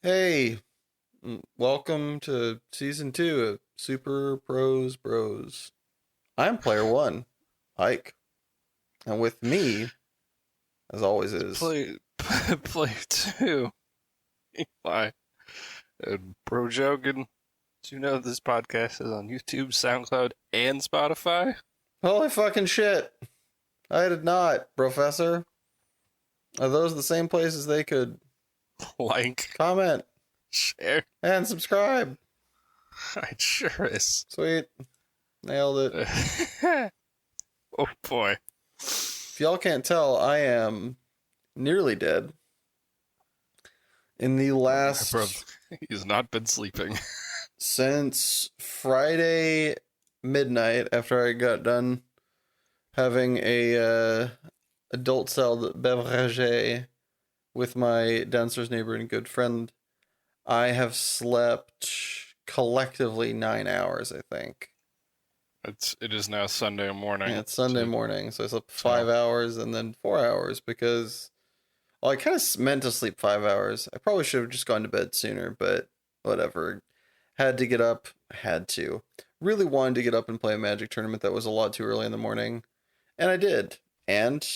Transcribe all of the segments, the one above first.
Hey, welcome to season 2 of Super Pros Bros. I'm player one, Ike, and with me, as always, is Play two. Why? Bro Jogan, do you know this podcast is on YouTube, SoundCloud, and Spotify? holy fucking shit. I did not, Professor. Are those the same places they could Like, comment share. and subscribe? It sure is. Sweet, nailed it. Oh boy. If y'all can't tell, I am nearly dead. In the My brother, last he's not been sleeping. since Friday midnight after I got done having a adult style beverage with my downstairs neighbor and good friend. I have slept collectively 9 hours, I think. It is now Sunday Yeah, morning. it's Sunday morning, so I slept So 5 hours and then 4 hours because, well, I kind of meant to sleep 5 hours. I probably should have just gone to bed sooner, but whatever. Had to get up, had to. Really wanted to get up and play a Magic tournament that was a lot too early in the morning, and I did. And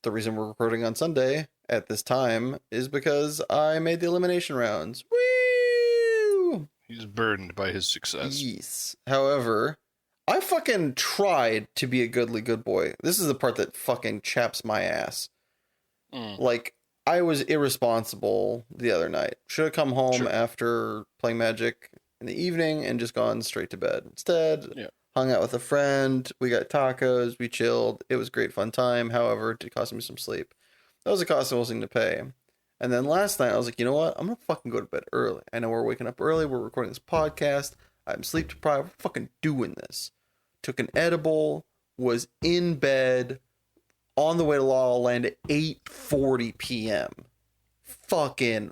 the reason we're recording on Sunday at this time is because I made the elimination rounds. Woo! he's burdened by his success. Yes. However, I fucking tried to be a goodly good boy. This is the part that fucking chaps my ass. Mm, Like, I was irresponsible the other night. Should have come home sure. after playing Magic in the evening and just gone straight to bed. Instead, Yeah. hung out with a friend. We got tacos. We chilled. It was a great fun time. However, it did cost me some sleep. That was a cost I was willing to pay. And then last night, I was like, you know what? I'm going to fucking go to bed early. I know we're waking up early. We're recording this podcast. I'm sleep deprived. We're fucking doing this. Took an edible. Was in bed on the way to La La Land at 8:40 p.m. Fucking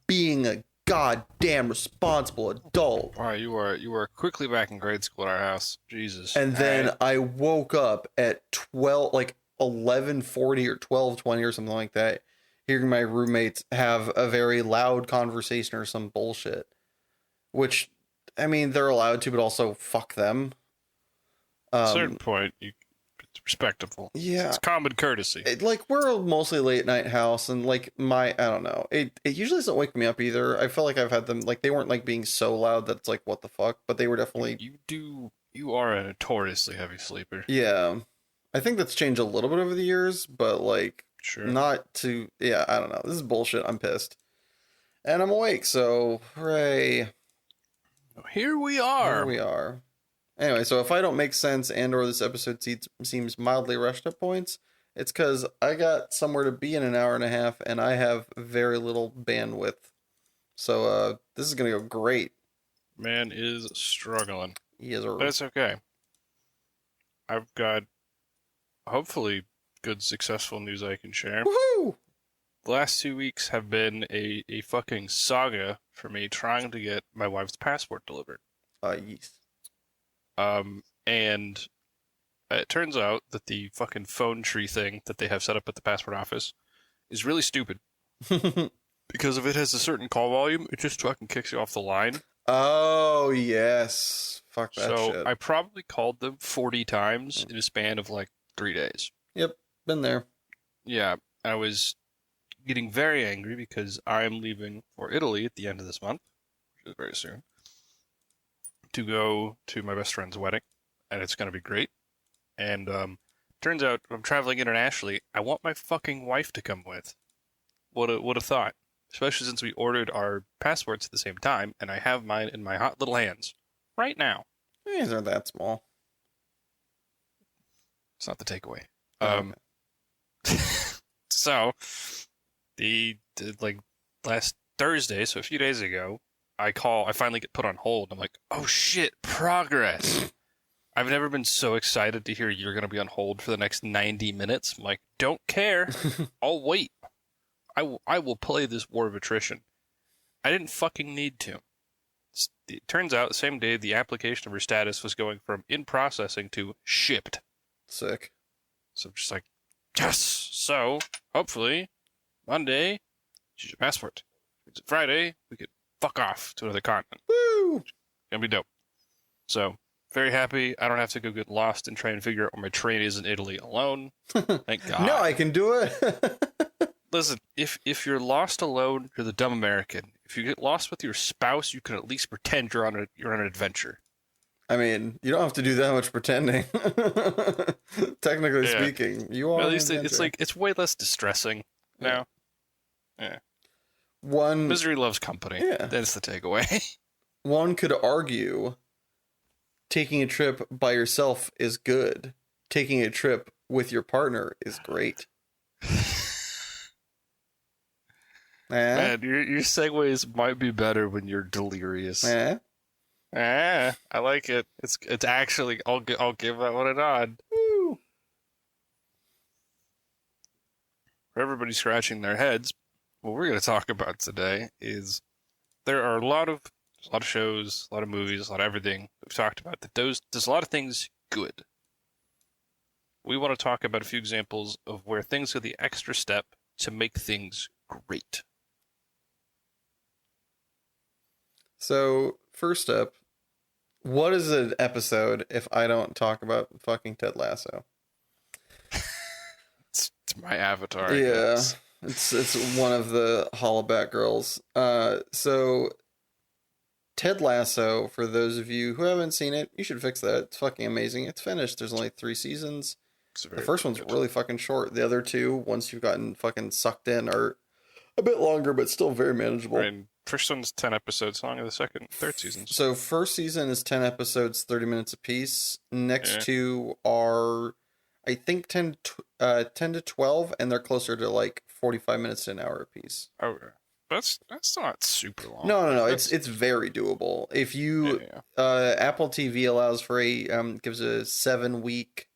being a goddamn responsible adult. Wow, you are quickly back in grade school at our house. Jesus. And All then right. I woke up at 12, like 11:40 or 12:20 or something like that, hearing my roommates have a very loud conversation or some bullshit. Which, I mean, they're allowed to, but also fuck them. At a certain Um, point, it's respectable. It's yeah, common courtesy. like we're a mostly late night house, and like I don't know, it usually doesn't wake me up either. I felt like I've had them, like, they weren't like being so loud that it's like what the fuck, but they were You definitely. you do you are a notoriously heavy sleeper. Yeah, I think that's changed a little bit over the years, but like Sure. not to. Yeah, I don't know, this is bullshit. I'm pissed and I'm awake, so hooray. Here we Here are. we are. Anyway, so if I don't make sense and or this episode seems mildly rushed at points, it's because I got somewhere to be in an hour and a half, and I have very little bandwidth. So this is gonna go great. Man is struggling. Yes, But sir. it's okay. I've got hopefully good successful news I can share. Woohoo! The last 2 weeks have been a fucking saga for me trying to get my wife's passport delivered. Yes. And it turns out that the fucking phone tree thing that they have set up at the passport office is really stupid. Because if it has a certain call volume, it just fucking kicks you off the line. Oh yes. Fuck that So shit. I probably called them 40 times in a span of like 3 days. Yep, been there. Yeah, I was getting very angry because I'm leaving for Italy at the end of this month, which is very soon, to go to my best friend's wedding, and it's going to be great. And turns out I'm traveling internationally. I want my fucking wife to come with. What a thought. Especially since we ordered our passports at the same time, and I have mine in my hot little hands right now. These aren't that small. It's not the takeaway. Okay. So the like last Thursday, so a few days ago, I finally get put on hold. I'm like, oh shit, progress. I've never been so excited to hear you're gonna be on hold for the next 90 minutes. I'm like, don't care. I'll wait. I will play this war of attrition. I didn't fucking need to. It turns out the same day the application of her status was going from in processing to shipped. Sick. So I'm just like, yes. So hopefully Monday she's your passport. Friday, we could fuck off to another continent. Woo! Gonna be dope. So, very happy. I don't have to go get lost and try and figure out where my train is in Italy alone. Thank No, I God. can do it. Listen, if you're lost alone, you're the dumb American. If you get lost with your spouse, you can at least pretend you're on an adventure. I mean, you don't have to do that much pretending. Technically Yeah. speaking, you are At on an least it's adventure. like it's way less distressing now. Yeah. One, Misery loves company. yeah, That's the takeaway. one could argue taking a trip by yourself is good. Taking a trip with your partner is great. Man, your segues might be better when you're delirious. Eh? I like it. It's actually I'll give that one a nod. Woo. For everybody scratching their heads, what we're going to talk about today is there are a lot of shows, a lot of movies, a lot of everything we've talked about that does a lot of things good. We want to talk about a few examples of where things go the extra step to make things great. So, first up, what is an episode if I don't talk about fucking Ted Lasso? It's my avatar. Yeah, it's one of the Hollaback girls. So Ted Lasso, for those of you who haven't seen it, you should fix that. It's fucking amazing. It's finished. There's only 3 seasons. The first one's really fucking short. The other 2, once you've gotten fucking sucked in, are a bit longer, but still very manageable. Right. First one's 10 episodes long, and the third season's. So first season is 10 episodes, 30 minutes apiece. Next 2 are, I think, 10 to 12, and they're closer to like 45 minutes to an hour apiece. Okay. That's not super long. No. It's very doable. If you Apple TV allows for gives a 7-week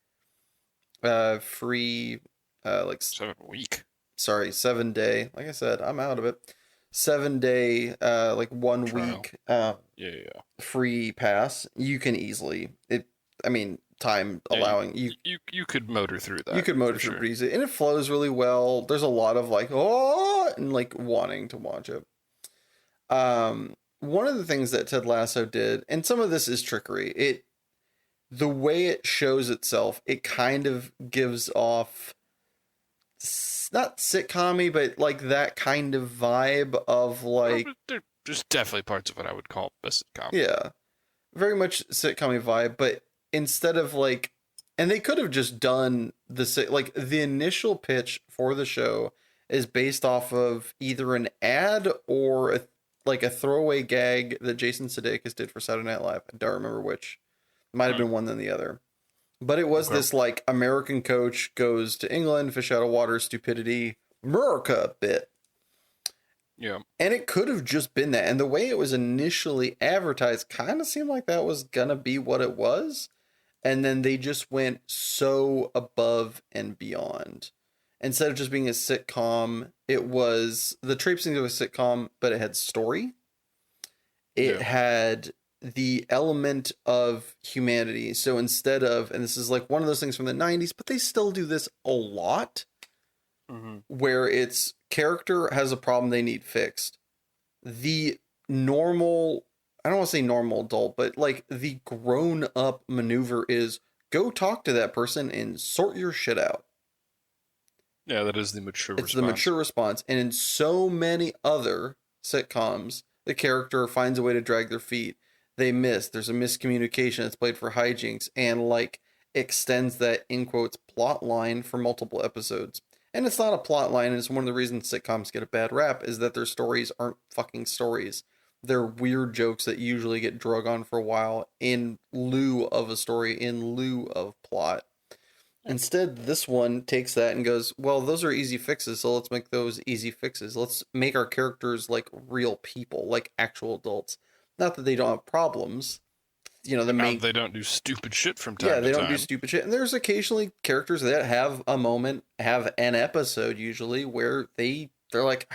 free 7 week. Sorry, 7-day. Like I said, I'm out of it. 7-day like 1 Trial. week free pass. You can easily time allowing you could motor through that. You could motor through it easily, and it flows really well. There's a lot of like and like wanting to watch it. One of the things that Ted Lasso did, and some of this is trickery, the way it shows itself, it kind of gives off not sitcom-y, but like that kind of vibe of like there's definitely parts of it I would call a sitcom. Yeah, very much sitcom-y vibe, but instead of like, and they could have just done the initial pitch for the show is based off of either an ad or a throwaway gag that Jason Sudeikis did for Saturday Night Live. I don't remember which. Might have been one than the other. But it was this like American coach goes to England, fish out of water, stupidity, America bit. Yeah. And it could have just been that. And the way it was initially advertised kind of seemed like that was going to be what it was. And then they just went so above and beyond. Instead of just being a sitcom, it was the traipsing of a sitcom, but it had story. It had the element of humanity. So instead of, and this is like one of those things from the 90s, but they still do this a lot, where it's character has a problem they need fixed. The normal, I don't want to say normal adult, but like the grown up maneuver is go talk to that person and sort your shit out. Yeah, that is the mature response. It's the mature response. And in so many other sitcoms, the character finds a way to drag their feet. They miss. There's a miscommunication. It's played for hijinks and like extends that in quotes plot line for multiple episodes. And it's not a plot line. And it's one of the reasons sitcoms get a bad rap is that their stories aren't fucking stories. They're weird jokes that usually get drug on for a while in lieu of a story, in lieu of plot. Instead, this one takes that and goes, well, those are easy fixes, so let's make those easy fixes. Let's make our characters like real people, like actual adults. Not that they don't have problems. You know, they don't do stupid shit from time to time. Yeah, they don't do stupid shit. And there's occasionally characters that have a moment, have an episode usually, where they're like,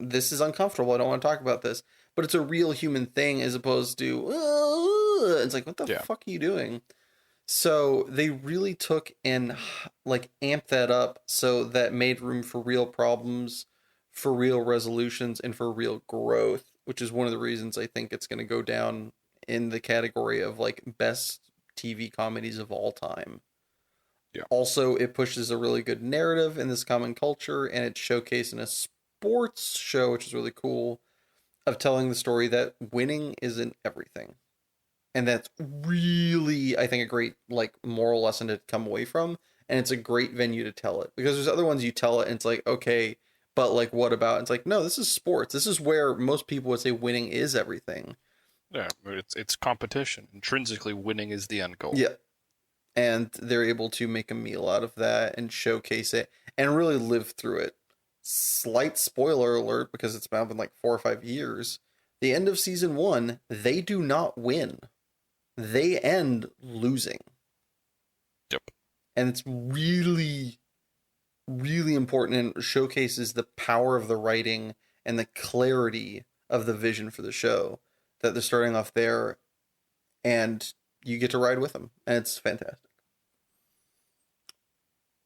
this is uncomfortable. I don't want to talk about this. But it's a real human thing as opposed to, it's like, what the fuck are you doing? So they really took and like amped that up so that made room for real problems, for real resolutions and for real growth, which is one of the reasons I think it's going to go down in the category of like best TV comedies of all time. Yeah. Also, it pushes a really good narrative in this common culture, and it's showcased in a sports show, which is really cool, of telling the story that winning isn't everything. And that's really, I think, a great like moral lesson to come away from. And it's a great venue to tell it, because there's other ones you tell it and it's like, okay, but like what about? It's like, no, this is sports. This is where most people would say winning is everything. Yeah, it's competition. Intrinsically, winning is the end goal. Yeah. And they're able to make a meal out of that and showcase it and really live through it. Slight spoiler alert, because it's now been like 4 or 5 years. The end of season one, they do not win. They end losing. Yep. And it's really, really important and showcases the power of the writing and the clarity of the vision for the show, that they're starting off there and you get to ride with them. And it's fantastic.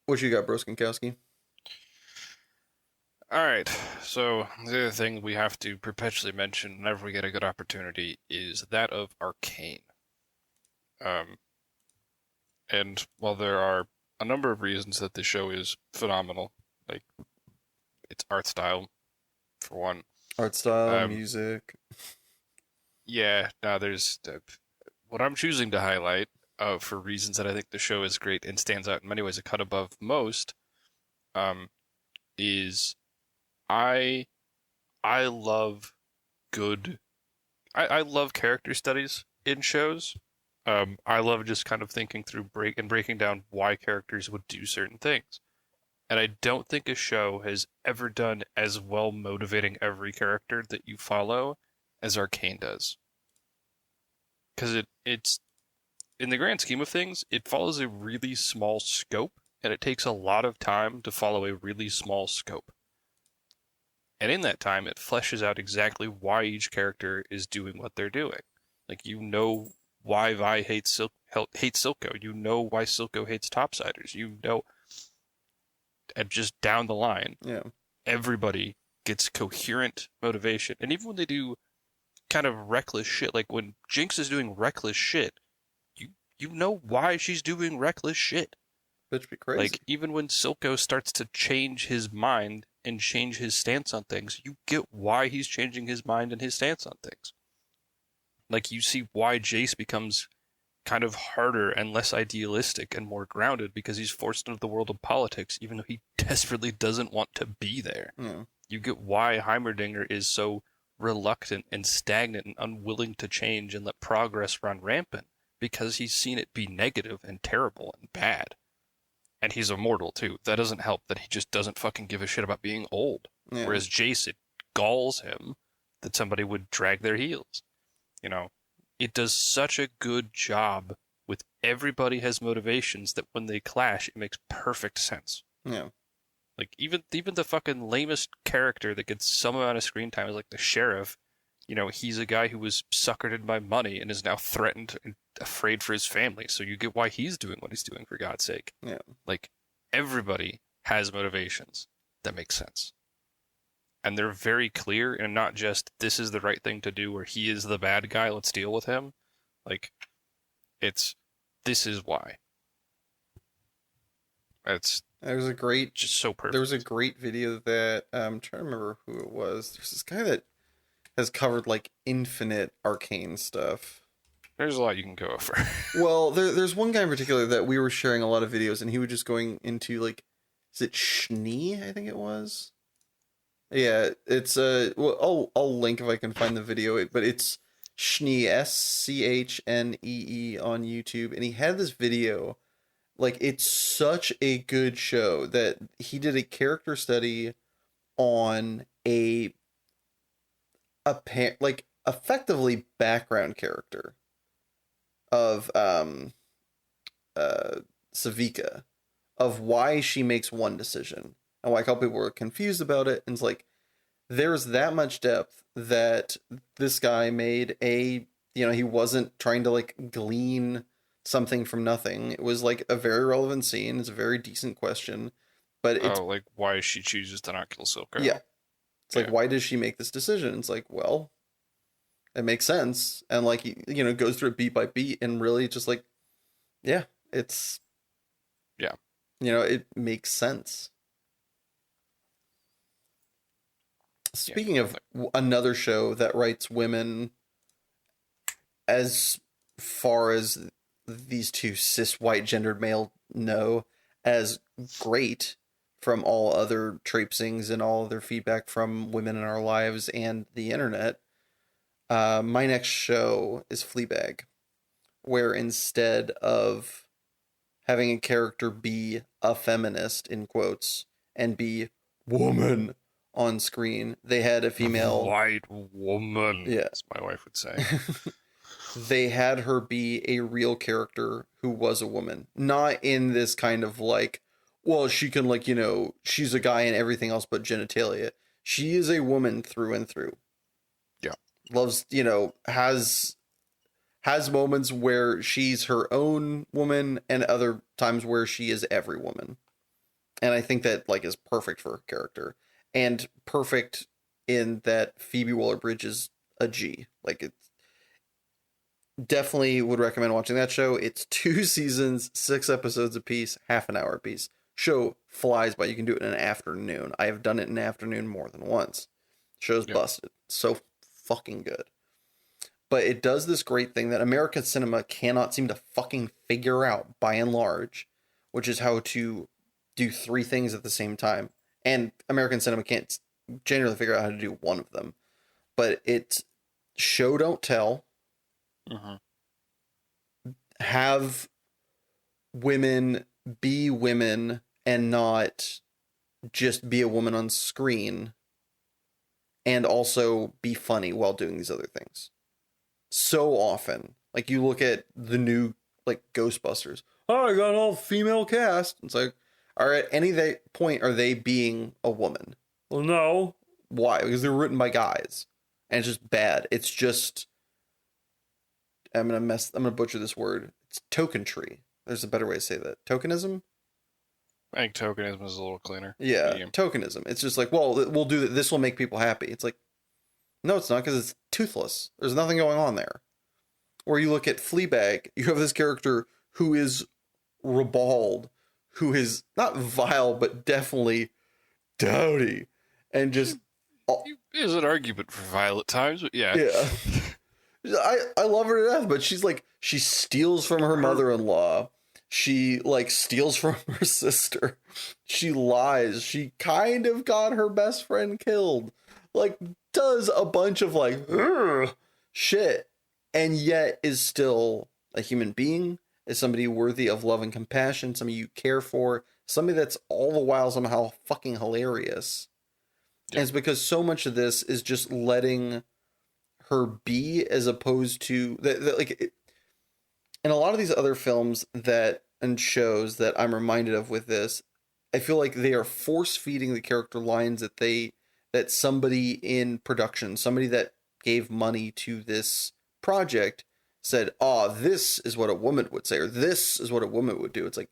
What you got, Broskinkowski? All right. So the other thing we have to perpetually mention whenever we get a good opportunity is that of Arcane. Um, and while there are a number of reasons that the show is phenomenal, like its art style, for one. Art style, Um, music. yeah. Now there's what I'm choosing to highlight, for reasons that I think the show is great and stands out in many ways, a cut above most. Um, is I I love good. I love character studies in shows. I love just kind of thinking through breaking down why characters would do certain things. And I don't think a show has ever done as well motivating every character that you follow as Arcane does. Because it's in the grand scheme of things, it follows a really small scope, and it takes a lot of time to follow a really small scope. And in that time, it fleshes out exactly why each character is doing what they're doing. Like, you know why Vi hates Silco. You know why Silco hates Topsiders. You know, and just down the line, Yeah. everybody gets coherent motivation. And even when they do kind of reckless shit, like when Jinx is doing reckless shit, you know why she's doing reckless shit. Bitch be crazy. Like, even when Silco starts to change his mind and change his stance on things, you get why he's changing his mind and his stance on things. Like, you see why Jace becomes kind of harder and less idealistic and more grounded, because he's forced into the world of politics, even though he desperately doesn't want to be there. Yeah. You get why Heimerdinger is so reluctant and stagnant and unwilling to change and let progress run rampant, because he's seen it be negative and terrible and bad. And he's immortal too. That doesn't help that he just doesn't fucking give a shit about being old. Yeah. Whereas Jace, it galls him that somebody would drag their heels. You know, it does such a good job with everybody has motivations that when they clash, it makes perfect sense. Yeah. Like, even the fucking lamest character that gets some amount of screen time is like the sheriff. You know, he's a guy who was suckered in by money and is now threatened and afraid for his family. So you get why he's doing what he's doing, for God's sake. Yeah. Like, everybody has motivations that make sense. And they're very clear, and not just, this is the right thing to do, or he is the bad guy, let's deal with him. Like, it's, this is why. It's There was a great just so perfect. There was a great video that I'm trying to remember who it was. There's this guy that has covered like infinite Arcane stuff. There's a lot you can go over. Well, there's one guy in particular that we were sharing a lot of videos, and he was just going into like, is it Schnee? I think it was. Yeah, it's well, I'll link if I can find the video. But it's Schnee, SCHNEE on YouTube, and he had this video. Like, it's such a good show that he did a character study on like effectively background character of Savika, of why she makes one decision and why a couple people were confused about it. And it's like, there's that much depth that this guy made he wasn't trying to like glean something from nothing. It was like a very relevant scene. It's a very decent question, but it's like why she chooses to not kill Silco. yeah, It's like, Yeah. why does she make this decision? It's like, well, it makes sense. And like, goes through it beat by beat and really just like, yeah, it's, Yeah. it makes sense. Yeah. Speaking of another show that writes women as far as these two cis white gendered male know as great from all other traipsings and all other feedback from women in our lives and the internet. My next show is Fleabag, where instead of having a character be a feminist in quotes and be woman on screen, they had a female. White woman, Yeah. as my wife would say. They had her be a real character who was a woman, not in this kind of like, well, she can like, she's a guy and everything else but genitalia. She is a woman through and through. Yeah. Loves, has moments where she's her own woman and other times where she is every woman. And I think that like is perfect for her character and perfect in that Phoebe Waller-Bridge is a G. Like it's definitely would recommend watching that show. It's 2 seasons, 6 episodes apiece, half an hour apiece. Show flies by. You can do it in an afternoon. I have done it in an afternoon more than once. Show's busted. So fucking good. But it does this great thing that American cinema cannot seem to fucking figure out by and large, which is how to do 3 things at the same time. And American cinema can't generally figure out how to do one of them. But it's show don't tell. Mm-hmm. Have women be women and not just be a woman on screen, and also be funny while doing these other things. So often, like you look at the new like Ghostbusters. Oh, I got an all female cast. It's like, all right, any point are they being a woman? Well, no. Why? Because they're written by guys, and it's just bad. It's just I'm gonna butcher this word. It's tokenry. There's a better way to say that. Tokenism? I think tokenism is a little cleaner. Yeah, Medium. tokenism. It's just like, well, we'll do that. This will make people happy. It's like, no, it's not, because it's toothless. There's nothing going on there. Or you look at Fleabag, you have this character who is ribald, who is not vile, but definitely dowdy, and just There's an argument for vile at times, but yeah. I love her to death, but she's like, she steals from her mother-in-law. She like steals from her sister. She lies. She kind of got her best friend killed. Like does a bunch of like shit, and yet is still a human being, is somebody worthy of love and compassion, somebody you care for, somebody that's all the while somehow fucking hilarious. And it's because so much of this is just letting her be, as opposed to in a lot of these other films that and shows that I'm reminded of with this, I feel like they are force feeding the character lines that somebody in production, somebody that gave money to this project said, this is what a woman would say, or this is what a woman would do. It's like,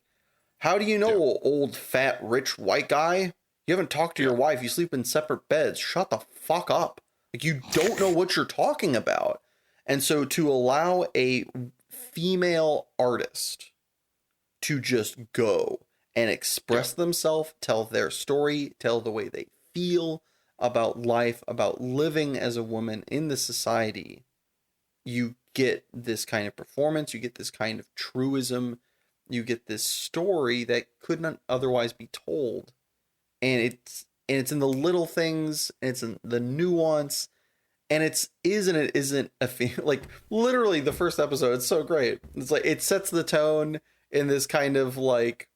how do you know, old, fat, rich, white guy? You haven't talked to your wife. You sleep in separate beds. Shut the fuck up. Like, you don't know what you're talking about. And so to allow a female artist to just go and express themselves, tell their story, tell the way they feel about life, about living as a woman in the society, you get this kind of performance, you get this kind of truism, you get this story that could not otherwise be told. And it's in the little things, and it's in the nuance, and it isn't a like literally the first episode. It's so great. It's like it sets the tone in this kind of like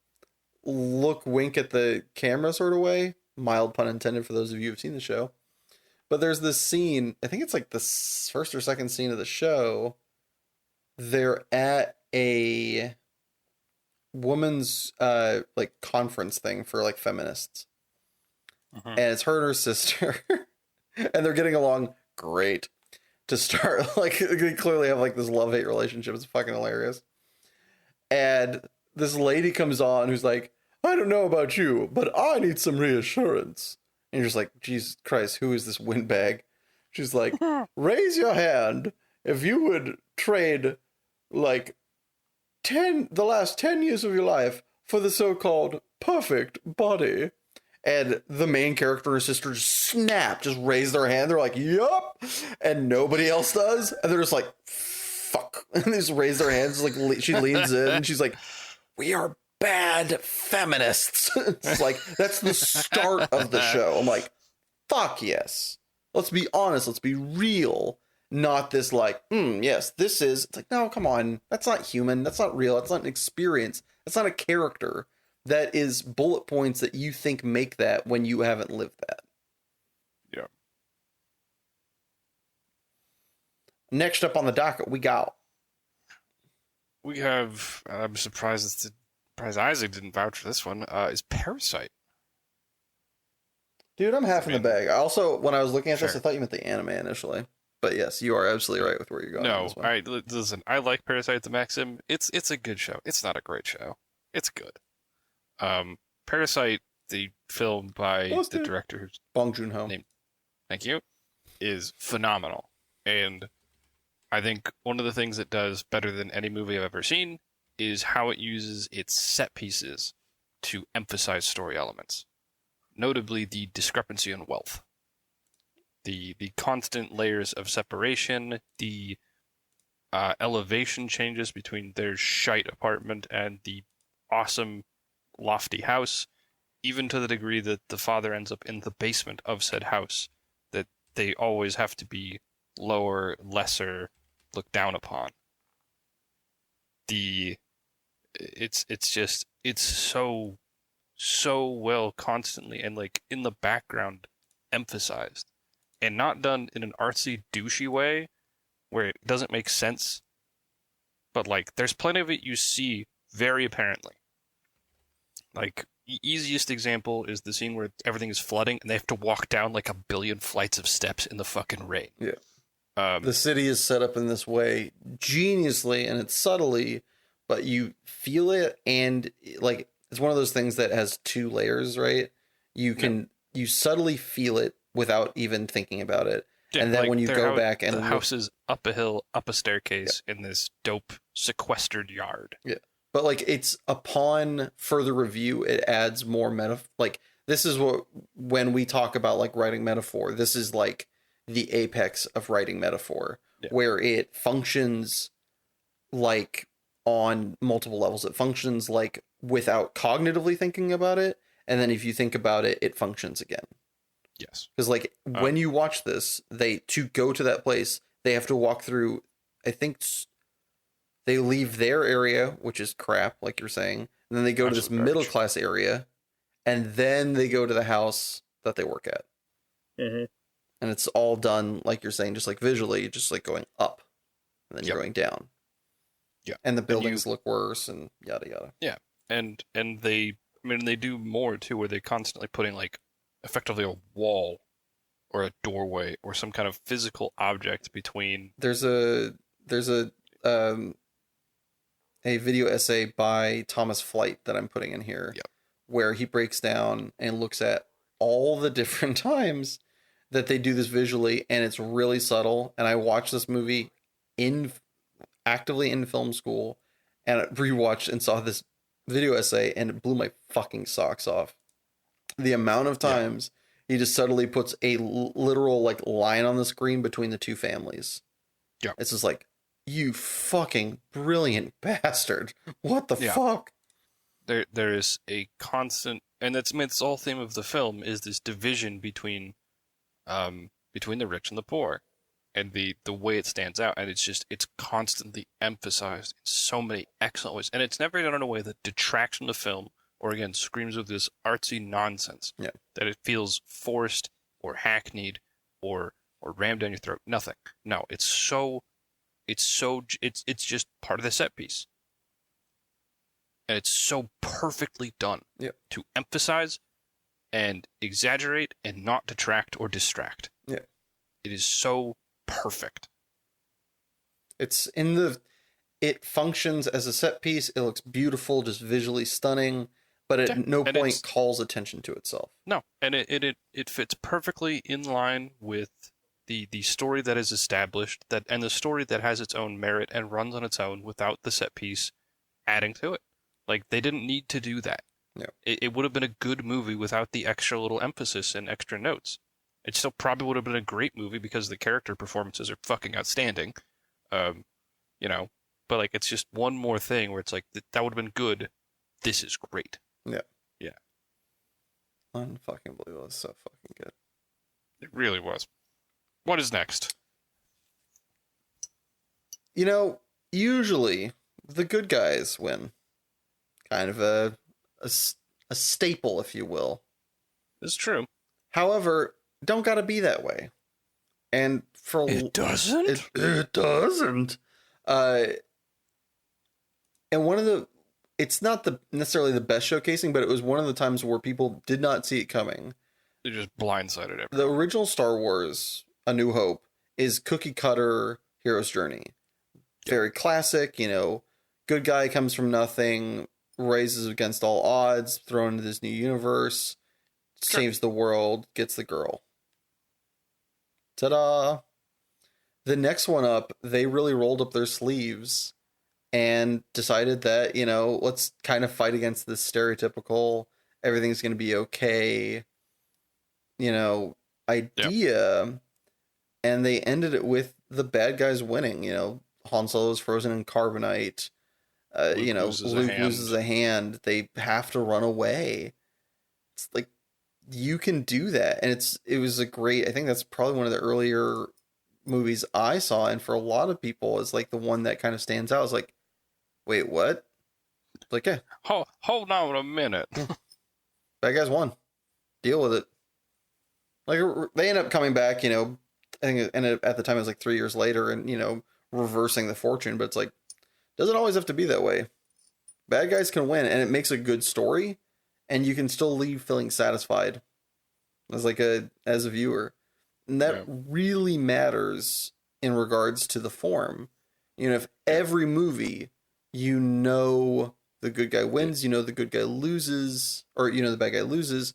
look, wink at the camera sort of way. Mild pun intended for those of you who've seen the show. But there's this scene. I think it's like the first or second scene of the show. They're at a woman's like conference thing for like feminists. And it's her and her sister, and they're getting along great to start. Like they clearly have like this love-hate relationship. It's fucking hilarious. And this lady comes on who's like, I don't know about you, but I need some reassurance. And you're just like, Jesus Christ, who is this windbag? She's like, raise your hand if you would trade like the last 10 years of your life for the so-called perfect body. And the main character and her sister just snap, just raise their hand. They're like, yup. And nobody else does. And they're just like, fuck. And they just raise their hands. Like, she leans in and she's like, we are bad feminists. It's like, that's the start of the show. I'm like, fuck yes. Let's be honest. Let's be real. Not this like, yes, this is. It's like, no, come on. That's not human. That's not real. That's not an experience. That's not a character. That is bullet points that you think make that when you haven't lived that. Yeah. Next up on the docket, we have. I'm surprised Isaac didn't vouch for this one. Is Parasite. Dude, I'm half in the bag. I also, when I was looking at this, Sure. I thought you meant the anime initially. But yes, you are absolutely right with where you're going. No, on this one. listen. I like Parasite the Maxim. It's a good show. It's not a great show. It's good. Parasite, the film by the director who's Bong Joon-ho. thank you, is phenomenal. And I think one of the things it does better than any movie I've ever seen is how it uses its set pieces to emphasize story elements. Notably, the discrepancy in wealth. The constant layers of separation, the elevation changes between their shite apartment and the awesome lofty house, even to the degree that the father ends up in the basement of said house, that they always have to be lower, lesser, looked down upon. It's so well constantly and like in the background emphasized, and not done in an artsy douchey way where it doesn't make sense, but like there's plenty of it you see very apparently. Like, the easiest example is the scene where everything is flooding and they have to walk down like a billion flights of steps in the fucking rain. Yeah. The city is set up in this way geniusly and it's subtly, but you feel it, and like it's one of those things that has two layers, right? You subtly feel it without even thinking about it. Yeah, and then like when you go back and the house is up a hill, up a staircase in this dope sequestered yard. Yeah. But like it's upon further review, it adds more like this is what, when we talk about like writing metaphor, this is like the apex of writing metaphor, where it functions like on multiple levels. It functions like without cognitively thinking about it. And then if you think about it, it functions again. Yes. Because like when you watch this, to go to that place, they have to walk through, I think they leave their area, which is crap, like you're saying, and then they go to this middle class area, and then they go to the house that they work at. Mm-hmm. And it's all done, like you're saying, just like visually, just like going up, and then you're going down. Yeah. And the buildings look worse, and yada yada. Yeah. And they do more too, where they're constantly putting like effectively a wall or a doorway or some kind of physical object between. There's a video essay by Thomas Flight that I'm putting in here, where he breaks down and looks at all the different times that they do this visually, and it's really subtle. And I watched this movie actively in film school, and I rewatched and saw this video essay, and it blew my fucking socks off. The amount of times he just subtly puts a literal like line on the screen between the two families. Yeah, it's just like, you fucking brilliant bastard. What the fuck? There is a constant, and it's the whole theme of the film is this division between the rich and the poor, and the way it stands out, and it's constantly emphasized in so many excellent ways, and it's never done in a way that detracts from the film or again screams with this artsy nonsense that it feels forced or hackneyed or rammed down your throat. Nothing. No, it's just part of the set piece. And it's so perfectly done to emphasize and exaggerate and not detract or distract. Yeah. It is so perfect. It functions as a set piece. It looks beautiful, just visually stunning, but Yeah, at no and point it's calls attention to itself. no, and it fits perfectly in line with the story that is established that and the story that has its own merit and runs on its own without the set piece adding to it. Like they didn't need to do that. Yeah. It would have been a good movie without the extra little emphasis and extra notes. It still probably would have been a great movie because the character performances are fucking outstanding. Um, you know, but like it's just one more thing where it's like that would have been good. This is great. Yeah. Yeah, Unfucking believable. It's so fucking good. it really was. What is next? You know, usually the good guys win. Kind of a staple, if you will. It's true. However, don't gotta be that way. And for It doesn't. it doesn't. Uh, and one of the, it's not the necessarily the best showcasing, but it was one of the times where people did not see it coming. They just blindsided everyone. The original Star Wars, A New Hope, is cookie cutter hero's journey. Very classic, you know, good guy comes from nothing, raises against all odds, thrown into this new universe, saves the world, gets the girl. Ta-da! The next one up, they really rolled up their sleeves and decided that, you know, let's kind of fight against this stereotypical, everything's going to be okay, you know, idea. Yep. And they ended it with the bad guys winning, you know, Han Solo's frozen in carbonite. You know, Luke loses a hand. They have to run away. It's like, you can do that. And it was a great, I think that's probably one of the earlier movies I saw. And for a lot of people, it's like the one that kind of stands out. It's like, wait, what? It's like, yeah. Hold on a minute. Bad guys won. Deal with it. Like, they end up coming back, you know, I think it ended up, at the time it was like 3 years later and, you know, reversing the fortune, but it's like, doesn't always have to be that way. Bad guys can win, and it makes a good story, and you can still leave feeling satisfied as a viewer. And that really matters in regards to the form. You know, if every movie, you know the good guy wins, you know the good guy loses, or you know the bad guy loses,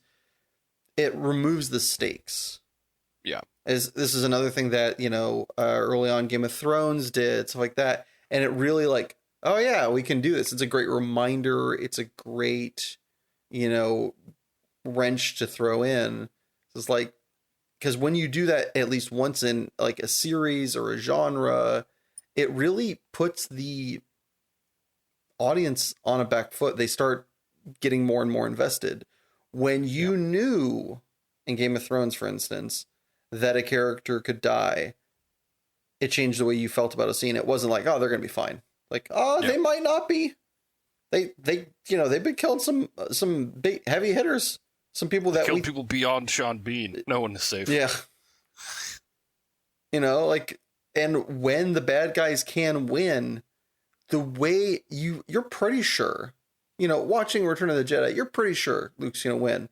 it removes the stakes. Yeah. This is another thing that, you know, early on Game of Thrones did, stuff like that. And it really like, oh yeah, we can do this. It's a great reminder. It's a great, you know, wrench to throw in. It's like, because when you do that at least once in like a series or a genre, it really puts the audience on a back foot. They start getting more and more invested. When you knew in Game of Thrones, for instance, that a character could die, it changed the way you felt about a scene. It wasn't like, oh, they're going to be fine. Like, oh, they might not be. They, you know, they've been killing some big heavy hitters. Some people that killed people beyond Sean Bean. No one is safe. Yeah. You know, like, and when the bad guys can win, the way you're pretty sure, you know, watching Return of the Jedi, you're pretty sure Luke's going to win.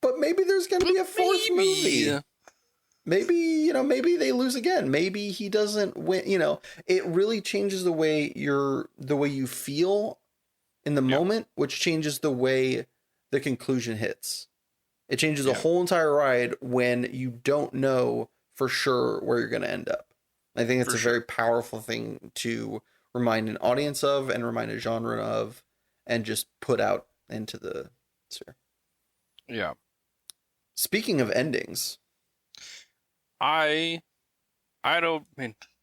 But maybe there's going to be a fourth movie. Maybe, you know, maybe they lose again. Maybe he doesn't win. You know, it really changes the way you feel in the moment, which changes the way the conclusion hits. It changes the whole entire ride when you don't know for sure where you're going to end up. I think it's a very powerful thing to remind an audience of and remind a genre of and just put out into the sphere. Yeah. Speaking of endings, don't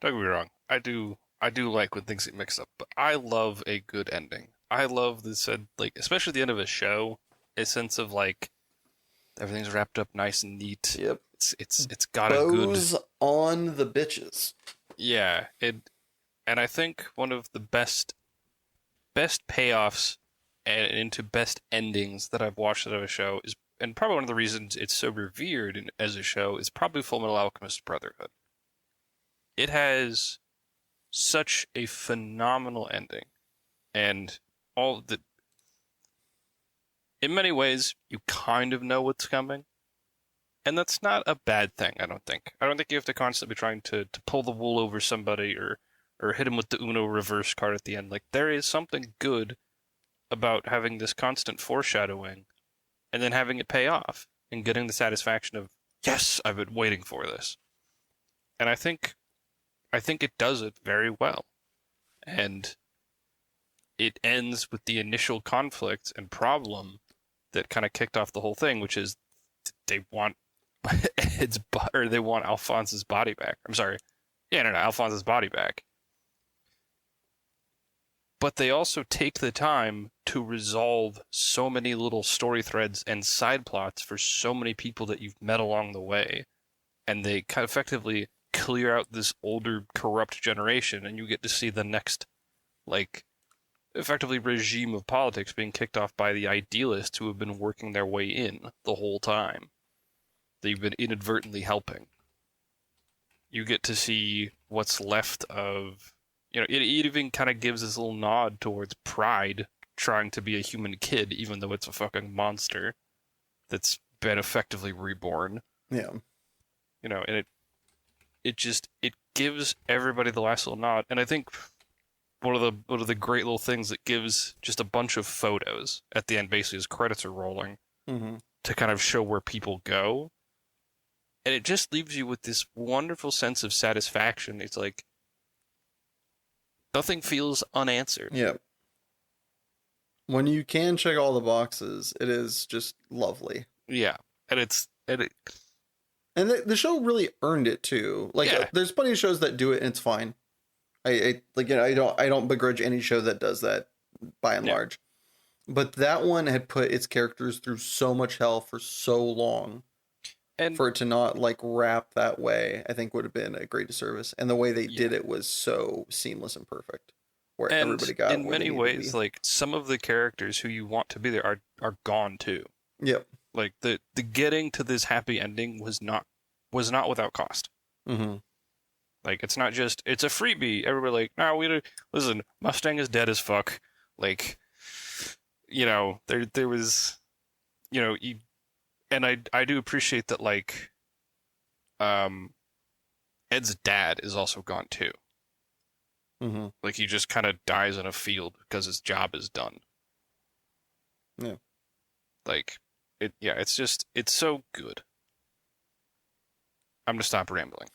get me wrong. I do like when things get mixed up, but I love a good ending. I love this, like, especially the end of a show, a sense of like everything's wrapped up nice and neat. Yep. It's got a good bows on the bitches. Yeah, and I think one of the best payoffs and into best endings that I've watched out of a show is, and probably one of the reasons it's so revered as a show, is probably Fullmetal Alchemist Brotherhood. It has such a phenomenal ending, and in many ways, you kind of know what's coming, and that's not a bad thing. I don't think you have to constantly be trying to pull the wool over somebody or hit him with the Uno reverse card at the end. Like, there is something good about having this constant foreshadowing and then having it pay off and getting the satisfaction of, yes, I've been waiting for this. And I think it does it very well. And it ends with the initial conflict and problem that kind of kicked off the whole thing, which is they want they want Alphonse's body back. I'm sorry. Yeah, no, Alphonse's body back. But they also take the time to resolve so many little story threads and side plots for so many people that you've met along the way. And they kind of effectively clear out this older, corrupt generation, and you get to see the next, like, effectively regime of politics being kicked off by the idealists who have been working their way in the whole time. They've been inadvertently helping. You get to see what's left of, it even kind of gives this little nod towards Pride trying to be a human kid, even though it's a fucking monster that's been effectively reborn. Yeah. And it gives everybody the last little nod. And I think one of the great little things that gives just a bunch of photos at the end, basically as credits are rolling, to kind of show where people go. And it just leaves you with this wonderful sense of satisfaction. It's like nothing feels unanswered. Yeah. When you can check all the boxes, it is just lovely. Yeah. And the show really earned it too. Like, yeah. There's plenty of shows that do it and it's fine. I don't begrudge any show that does that by and large. But that one had put its characters through so much hell for so long. And for it to not like wrap that way, I think would have been a great disservice. And the way they did it was so seamless and perfect, where everybody got. In many ways, like some of the characters who you want to be there are gone too. Yep. Like the getting to this happy ending was not without cost. Mm-hmm. Like it's not just it's a freebie. Everybody like, no, listen, Mustang is dead as fuck. Like, there was, and I do appreciate that, like, Ed's dad is also gone too. Mm-hmm. Like he just kind of dies in a field because his job is done. Yeah. Like it's so good. I'm gonna stop rambling.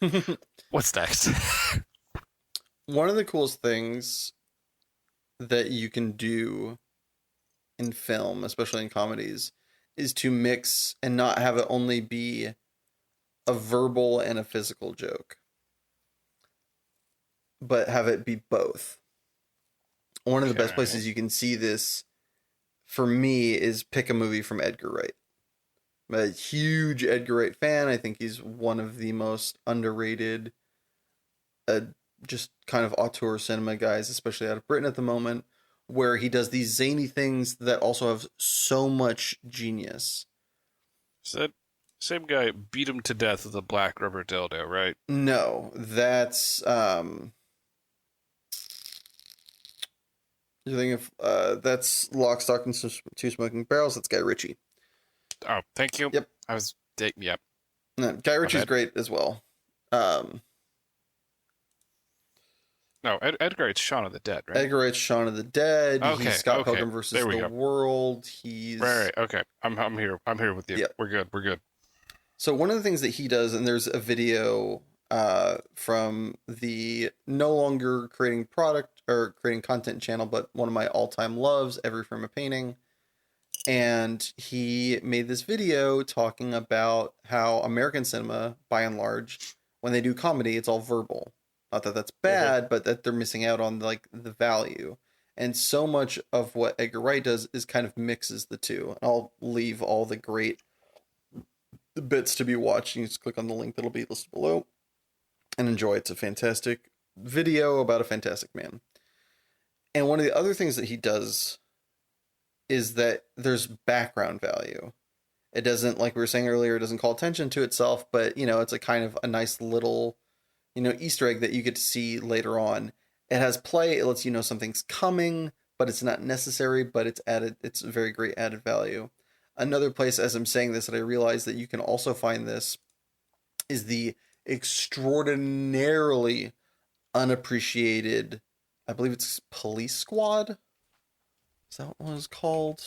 What's next? One of the coolest things that you can do in film, especially in comedies, is to mix and not have it only be a verbal and a physical joke, but have it be both. One of the best places you can see this, for me, is pick a movie from Edgar Wright. I'm a huge Edgar Wright fan. I think he's one of the most underrated, just kind of auteur cinema guys, especially out of Britain at the moment, where he does these zany things that also have so much genius. So that same guy beat him to death with a black rubber dildo, right? No, that's you think of that's Lock, Stock, and Two Smoking Barrels. That's Guy Ritchie. Oh, thank you. Yep. Yep. No, Guy Ritchie's great as well. No, Edgar Wright's Shaun of the Dead, right? Edgar Wright's Shaun of the Dead. Okay, He's Scott Pilgrim versus the World. He's right. Okay, I'm here. I'm here with you. Yep. We're good. So one of the things that he does, and there's a video from the no longer creating product or creating content channel, but one of my all-time loves, Every Frame of Painting. And he made this video talking about how American cinema, by and large, when they do comedy, it's all verbal. Not that that's bad, but that they're missing out on like the value. And so much of what Edgar Wright does is kind of mixes the two. And I'll leave all the great bits to be watched. You just click on the link that'll be listed below and enjoy. It's a fantastic video about a fantastic man. And one of the other things that he does is that there's background value. It doesn't, like we were saying earlier, it doesn't call attention to itself, but it's a kind of a nice little Easter egg that you get to see later on. It has play. It lets you know something's coming, but it's not necessary, but it's added. It's a very great added value. Another place, as I'm saying this, that I realize that you can also find this is the extraordinarily unappreciated, I believe it's Police Squad. Is that what it was called?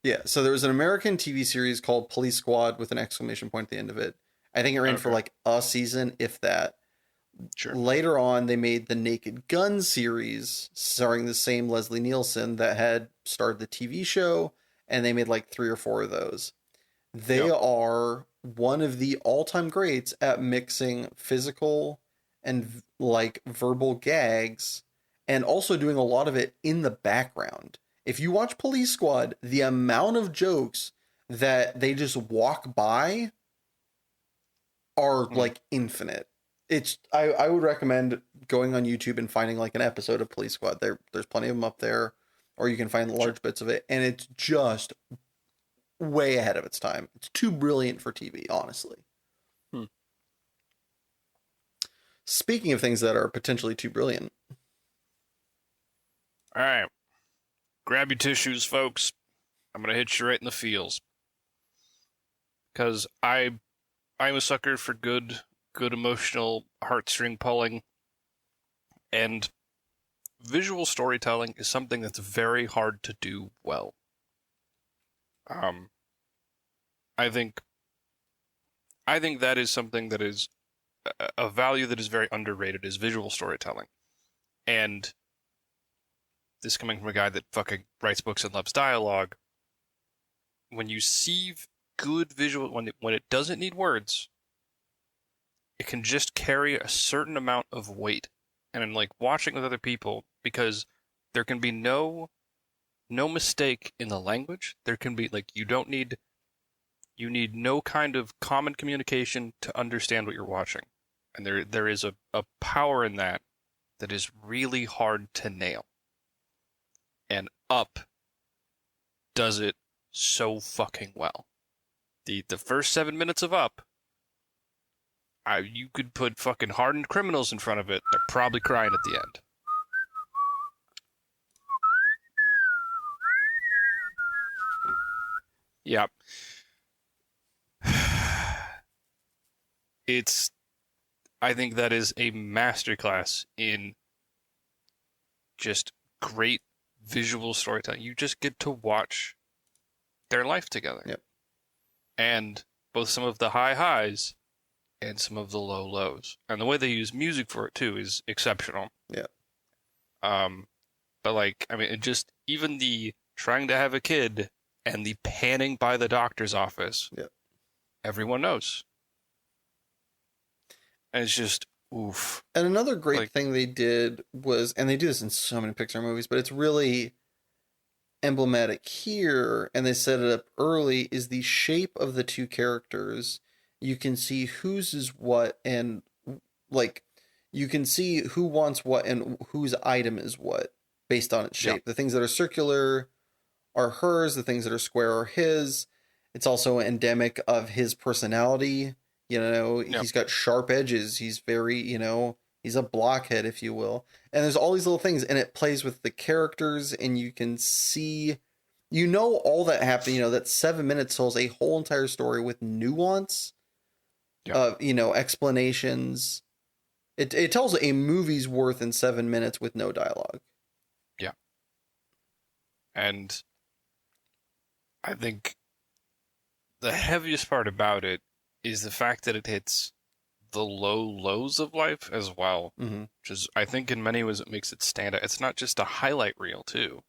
Yeah, so there was an American TV series called Police Squad with an exclamation point at the end of it. I think it ran for Okay, like a season, if that. sure. Later on, they made the Naked Gun series starring the same Leslie Nielsen that had starred the TV show, and they made like three or four of those. They Yep. are one of the all-time greats at mixing physical and like verbal gags and also doing a lot of it in the background. If you watch Police Squad, the amount of jokes that they just walk by are Hmm. like infinite. I would recommend going on YouTube and finding like an episode of Police Squad. There's plenty of them up there, or you can find Sure. large bits of it, and it's just way ahead of its time. It's too brilliant for TV, honestly. Hmm. Speaking of things that are potentially too brilliant, All right. Grab your tissues, folks. I'm gonna hit you right in the feels because I'm a sucker for good emotional heartstring pulling, and visual storytelling is something that's very hard to do well. Um, I think I think that is something that is a value that is very underrated is visual storytelling. And this coming from a guy that fucking writes books and loves dialogue, when you see good visual when it doesn't need words, it can just carry a certain amount of weight. And in like watching with other people, because there can be no mistake in the language. There can be like you need no kind of common communication to understand what you're watching. And there is a power in that that is really hard to nail. And Up does it so fucking well. The first 7 minutes of Up, you could put fucking hardened criminals in front of it. They're probably crying at the end. Yep. It's I think that is a masterclass in just great visual storytelling. You just get to watch their life together. yep. And both some of the high highs and some of the low lows. And the way they use music for it too is exceptional. Yeah. Um, but like, I mean, it just even the trying to have a kid and the panning by the doctor's office, Yep. everyone knows. And it's just oof. And another great Like, thing they did was, and they do this in so many Pixar movies, but it's really emblematic here, and they set it up early, is the shape of the two characters. You can see whose is what, and like you can see who wants what and whose item is what based on its yeah, shape. The things that are circular are hers, the things that are square are his. It's also endemic of his personality. You know, yeah, he's got sharp edges. He's very, he's a blockhead, if you will. And there's all these little things, and it plays with the characters, and you can see, all that happened. That 7 minutes tells a whole entire story with nuance, yeah, explanations. It tells a movie's worth in 7 minutes with no dialogue. yeah. And I think the heaviest part about it is the fact that it hits the low lows of life as well, Mm-hmm. which is I think in many ways it makes it stand out. It's not just a highlight reel too.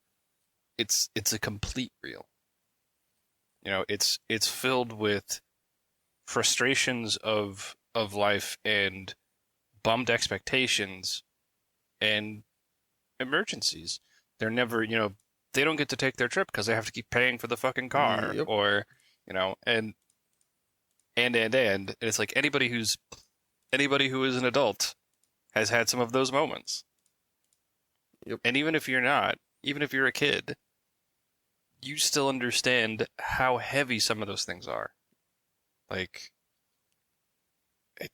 It's a complete reel. It's filled with frustrations of life and bummed expectations and emergencies. They're never, they don't get to take their trip because they have to keep paying for the fucking car Yep. or, and it's like anybody who is an adult has had some of those moments. Yep. And even if you're not, even if you're a kid, you still understand how heavy some of those things are. Like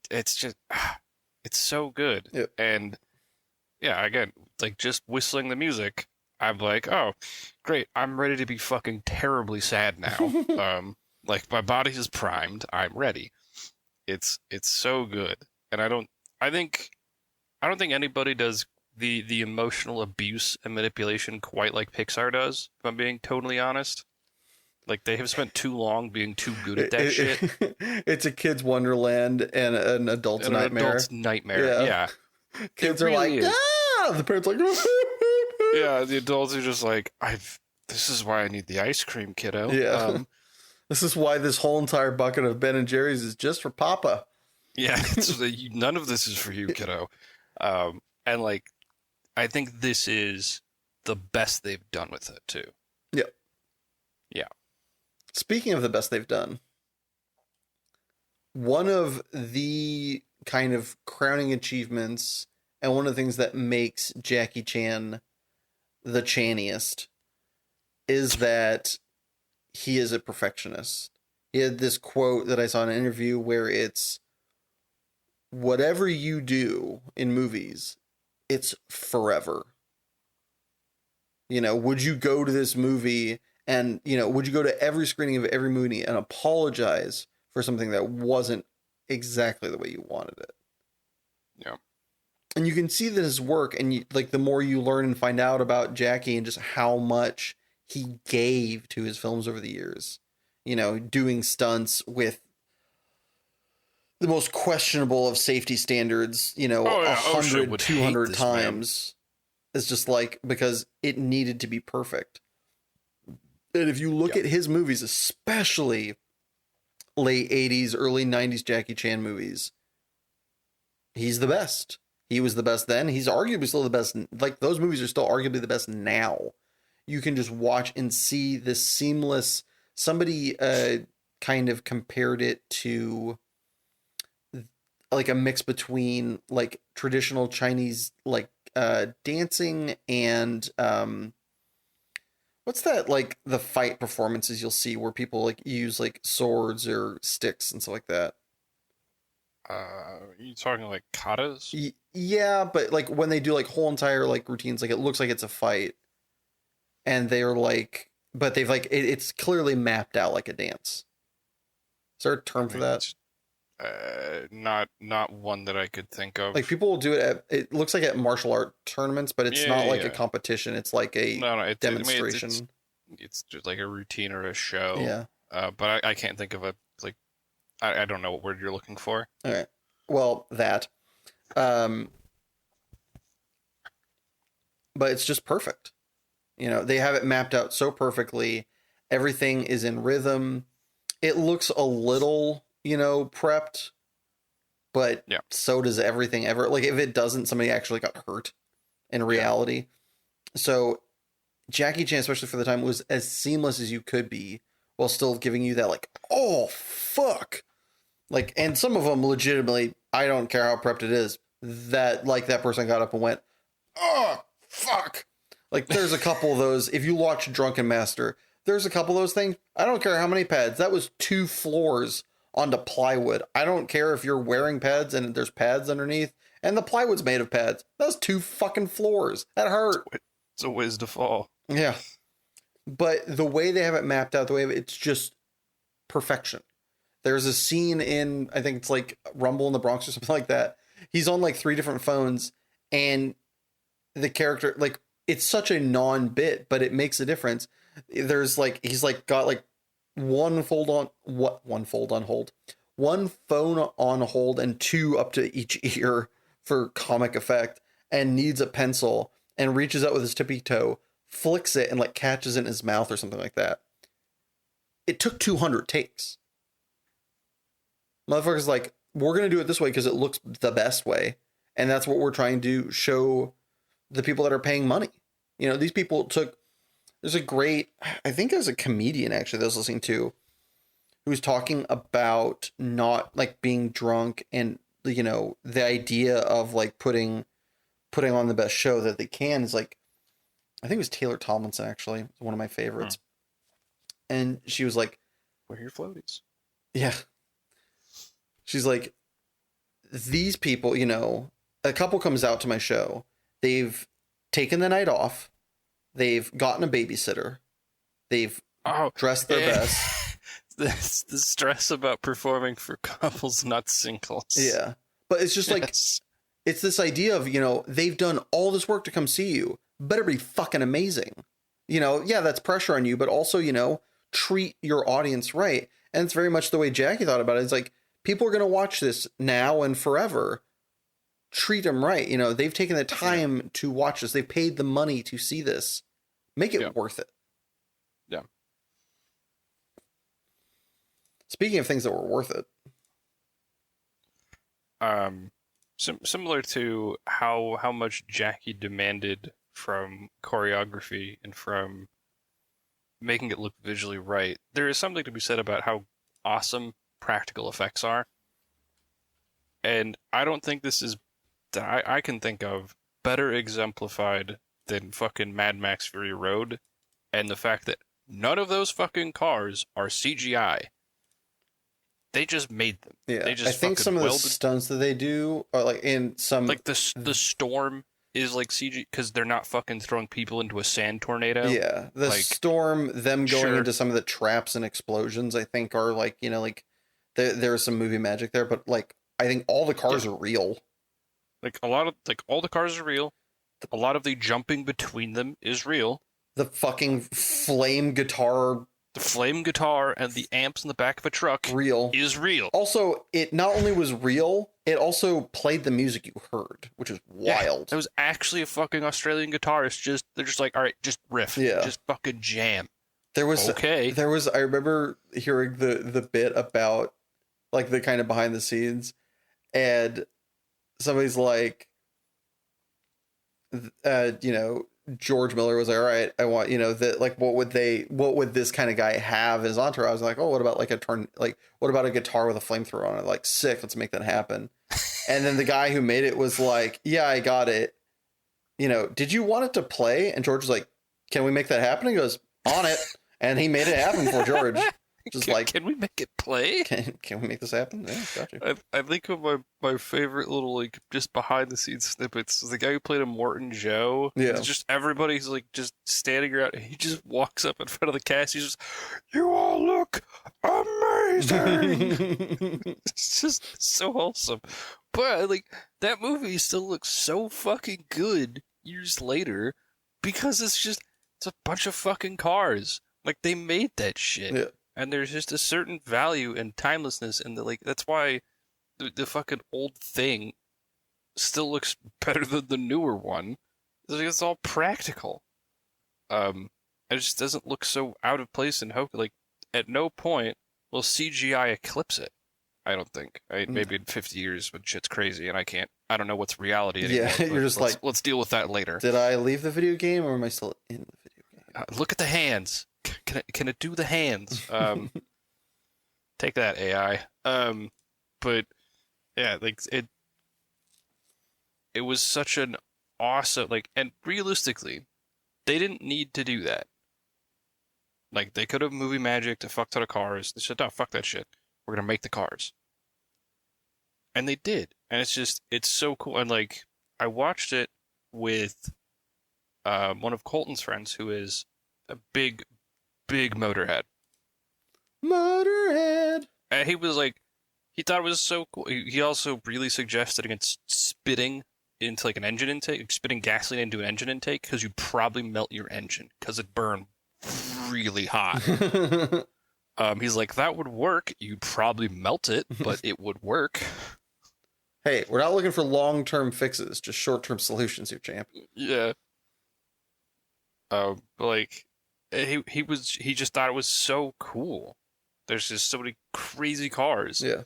it's just it's so good. Yep. And yeah, again, like just whistling the music, I'm like, oh, great, I'm ready to be fucking terribly sad now. Like my body is primed, I'm ready. It's so good, and I don't think anybody does the emotional abuse and manipulation quite like Pixar does, if I'm being totally honest. Like they have spent too long being too good at that shit. It's a kid's wonderland and an adult's And an nightmare. adult's nightmare. Yeah. Yeah. Kids It are really like, is. ah! The parents are like, Yeah, the adults are just like, this is why I need the ice cream, kiddo. yeah. This is why this whole entire bucket of Ben and Jerry's is just for Papa. Yeah, none of this is for you, kiddo. And like, I think this is the best they've done with it too. Yeah. Yeah. Speaking of the best they've done, one of the kind of crowning achievements and one of the things that makes Jackie Chan the Chaniest is that he is a perfectionist. He had this quote that I saw in an interview where it's, whatever you do in movies, it's forever. You know, would you go to this movie and, you know, would you go to every screening of every movie and apologize for something that wasn't exactly the way you wanted it? Yeah. And you can see that his work, and you, like, the more you learn and find out about Jackie and just how much he gave to his films over the years, you know, doing stunts with the most questionable of safety standards, you know, Oh, yeah. 100, 200 times. times. It's just like, because it needed to be perfect. And if you look at his movies, especially late 80s, early 90s Jackie Chan movies, he's the best. He was the best then. He's arguably still the best. Like, those movies are still arguably the best now. You can just watch and see this seamless. Somebody kind of compared it to like a mix between like traditional Chinese like dancing and what's that, like the fight performances you'll see where people like use like swords or sticks and stuff like that. You talking like katas? Yeah, but like when they do like whole entire like routines, like it looks like it's a fight, and they're like, but they've like it's clearly mapped out like a dance. Is there a term for that? Not one that I could think of. Like people will do it at, it looks like at martial art tournaments, but it's not like a competition. It's like a demonstration. It's just like a routine or a show. Yeah. But I can't think of a like. I don't know what word you're looking for. All right. Well, that. But it's just perfect. You know, they have it mapped out so perfectly. Everything is in rhythm. It looks a little, you know, prepped, but so does everything ever. Like, if it doesn't, somebody actually got hurt in reality. So Jackie Chan, especially for the time, was as seamless as you could be while still giving you that, like, oh, fuck. Like, and some of them legitimately, I don't care how prepped it is, that, like, that person got up and went, oh, fuck. Like, there's a couple of those. If you watch Drunken Master, there's a couple of those things. I don't care how many pads. That was 2 floors onto plywood. I don't care if you're wearing pads and there's pads underneath and the plywood's made of pads. That was 2 fucking floors. That hurt. It's a ways to fall. Yeah. But the way they have it mapped out, the way it's just perfection. There's a scene in, I think it's like Rumble in the Bronx or something like that. He's on like 3 different phones, and the character, like, it's such a non-bit, but it makes a difference. There's like, he's like got like one phone on hold and 2 up to each ear for comic effect, and needs a pencil and reaches out with his tippy toe, flicks it, and like catches it in his mouth or something like that. It took 200 takes. Motherfucker's like, we're going to do it this way because it looks the best way. And that's what we're trying to show the people that are paying money. You know, these people took, there's a great, I think there's a comedian actually that I was listening to who was talking about not like being drunk and, you know, the idea of like putting on the best show that they can is like, I think it was Taylor Tomlinson actually, one of my favorites. And she was like, "Where are your floaties?" Yeah. She's like, these people, you know, a couple comes out to my show. They've taken the night off. They've gotten a babysitter. They've dressed their best. The stress about performing for couples, not singles. Yeah. But it's just like, it's this idea of, they've done all this work to come see you. Better be fucking amazing. Yeah, that's pressure on you, but also, treat your audience right. And it's very much the way Jackie thought about it. It's like, people are going to watch this now and forever. Treat them right. They've taken the time to watch this. They've paid the money to see this. Make it worth it. Yeah. Speaking of things that were worth it. Similar to how much Jackie demanded from choreography and from making it look visually right, there is something to be said about how awesome practical effects are. And I don't think this is that I can think of better exemplified than fucking Mad Max Fury Road, and the fact that none of those fucking cars are CGI. They just made them. Yeah, they just I think some of the stunts that they do are like in some like the storm is like CG because they're not fucking throwing people into a sand tornado. Yeah, the like, storm, them going into some of the traps and explosions, I think are like there's some movie magic there, but like I think all the cars are real. Like all the cars are real. A lot of the jumping between them is real. The fucking flame guitar. The flame guitar and the amps in the back of a truck is real. Also, it not only was real, it also played the music you heard, which is wild. It was actually a fucking Australian guitarist. They're just like, all right, just riff. Yeah. Just fucking jam. I remember hearing the bit about like the kind of behind the scenes, and somebody's like, George Miller was like, all right, I want, that like, what would this kind of guy have as entourage? I was like, oh, what about like what about a guitar with a flamethrower on it? Like, sick, let's make that happen. And then the guy who made it was like, yeah, I got it. Did you want it to play? And George was like, can we make that happen? He goes, on it. And he made it happen for George. Just can we make it play? Can we make this happen? Yeah, got you. I think of my favorite little like just behind the scenes snippets. The guy who played a Morton Joe. Yeah. It's just everybody's like just standing around. He just walks up in front of the cast. He's just, you all look amazing. It's just so wholesome. But like that movie still looks so fucking good years later because it's a bunch of fucking cars. Like they made that shit. Yeah. And there's just a certain value and timelessness in the, like, that's why the fucking old thing still looks better than the newer one. It's all practical. It just doesn't look so out of place and hokey. Like, at no point will CGI eclipse it. I don't think. Maybe in 50 years when shit's crazy and I don't know what's reality anymore. Yeah, you're just let's deal with that later. Did I leave the video game or am I still in the video game? Look at the hands. Can it do the hands? Take that, AI. But yeah, like it was such an awesome, like, and realistically, they didn't need to do that. Like, they could have movie magic a fuck ton of cars. They said, no, fuck that shit. We're gonna make the cars. And they did. And it's so cool. And like, I watched it with one of Colton's friends who is a big Motorhead. And he was like, he thought it was so cool. He also really suggested against spitting into like an engine intake, like spitting gasoline into an engine intake, because you'd probably melt your engine because it burned really hot. He's like, that would work. You'd probably melt it, but it would work. Hey, we're not looking for long-term fixes, just short-term solutions here, champ. Yeah. Like, he just thought it was so cool. There's just so many crazy cars. Yeah.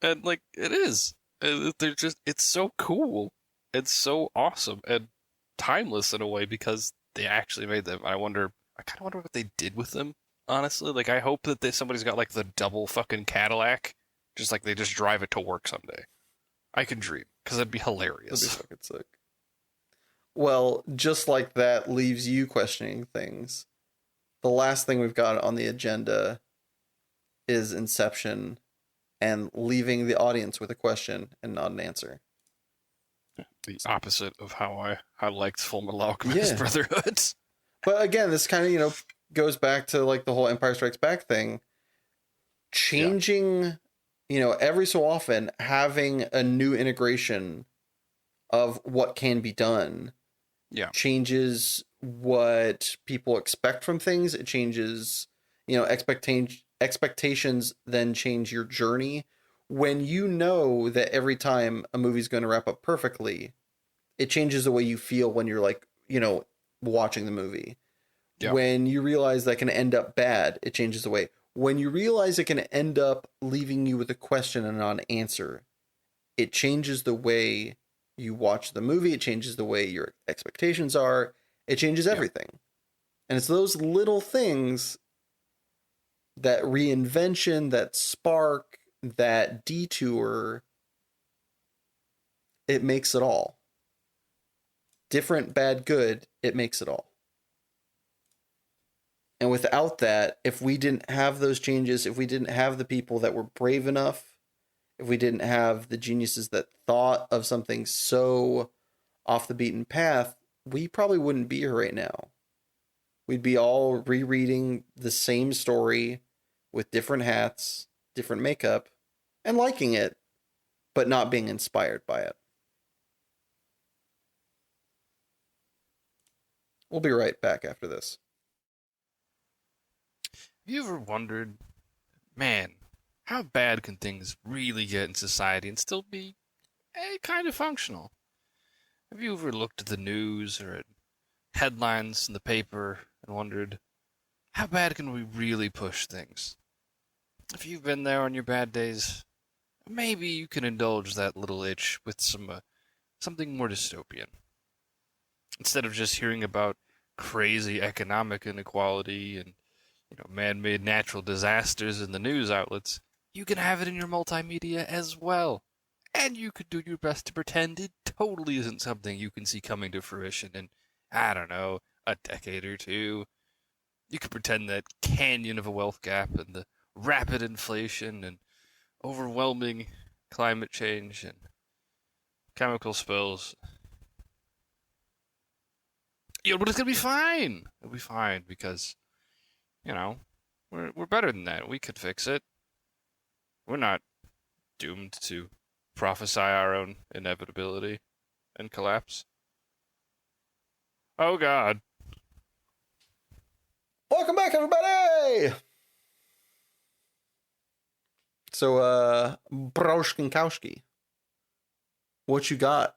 And like, it is. It's so cool. It's so awesome and timeless in a way because they actually made them. I kind of wonder what they did with them, honestly. Like, I hope that somebody's got like the double fucking Cadillac. Just like they just drive it to work someday. I can dream because that'd be hilarious. That'd be fucking sick. Well, just like that leaves you questioning things. The last thing we've got on the agenda is Inception and leaving the audience with a question and not an answer. The opposite of how I liked Fullmetal Alchemist Brotherhood. But again, this kind of, goes back to like the whole Empire Strikes Back thing. Changing, every so often having a new integration of what can be done. Yeah. Changes what people expect from things. It changes, expectations then change your journey. When you know that every time a movie's going to wrap up perfectly, it changes the way you feel when you're like, watching the movie. Yeah. When you realize that can end up bad, it changes the way. When you realize it can end up leaving you with a question and not an answer, it changes the way you watch the movie. It changes the way your expectations are. It changes Yeah. everything. And it's those little things, that reinvention, that spark, that detour, it makes it all. Different, bad, good, it makes it all. And without that, if we didn't have those changes, if we didn't have the people that were brave enough, if we didn't have the geniuses that thought of something so off the beaten path, we probably wouldn't be here right now. We'd be all rereading the same story with different hats, different makeup, and liking it, but not being inspired by it. We'll be right back after this. Have you ever wondered, man, how bad can things really get in society and still be kind of functional? Have you ever looked at the news or at headlines in the paper and wondered, how bad can we really push things? If you've been there on your bad days, maybe you can indulge that little itch with something more dystopian. Instead of just hearing about crazy economic inequality and man-made natural disasters in the news outlets, you can have it in your multimedia as well. And you could do your best to pretend it totally isn't something you can see coming to fruition in, I don't know, a decade or two. You could pretend that canyon of a wealth gap and the rapid inflation and overwhelming climate change and chemical spills. But it's gonna be fine. It'll be fine because, we're better than that. We could fix it. We're not doomed to prophesy our own inevitability and collapse. Oh God. Welcome back, everybody! So, Broshkinkowski, what you got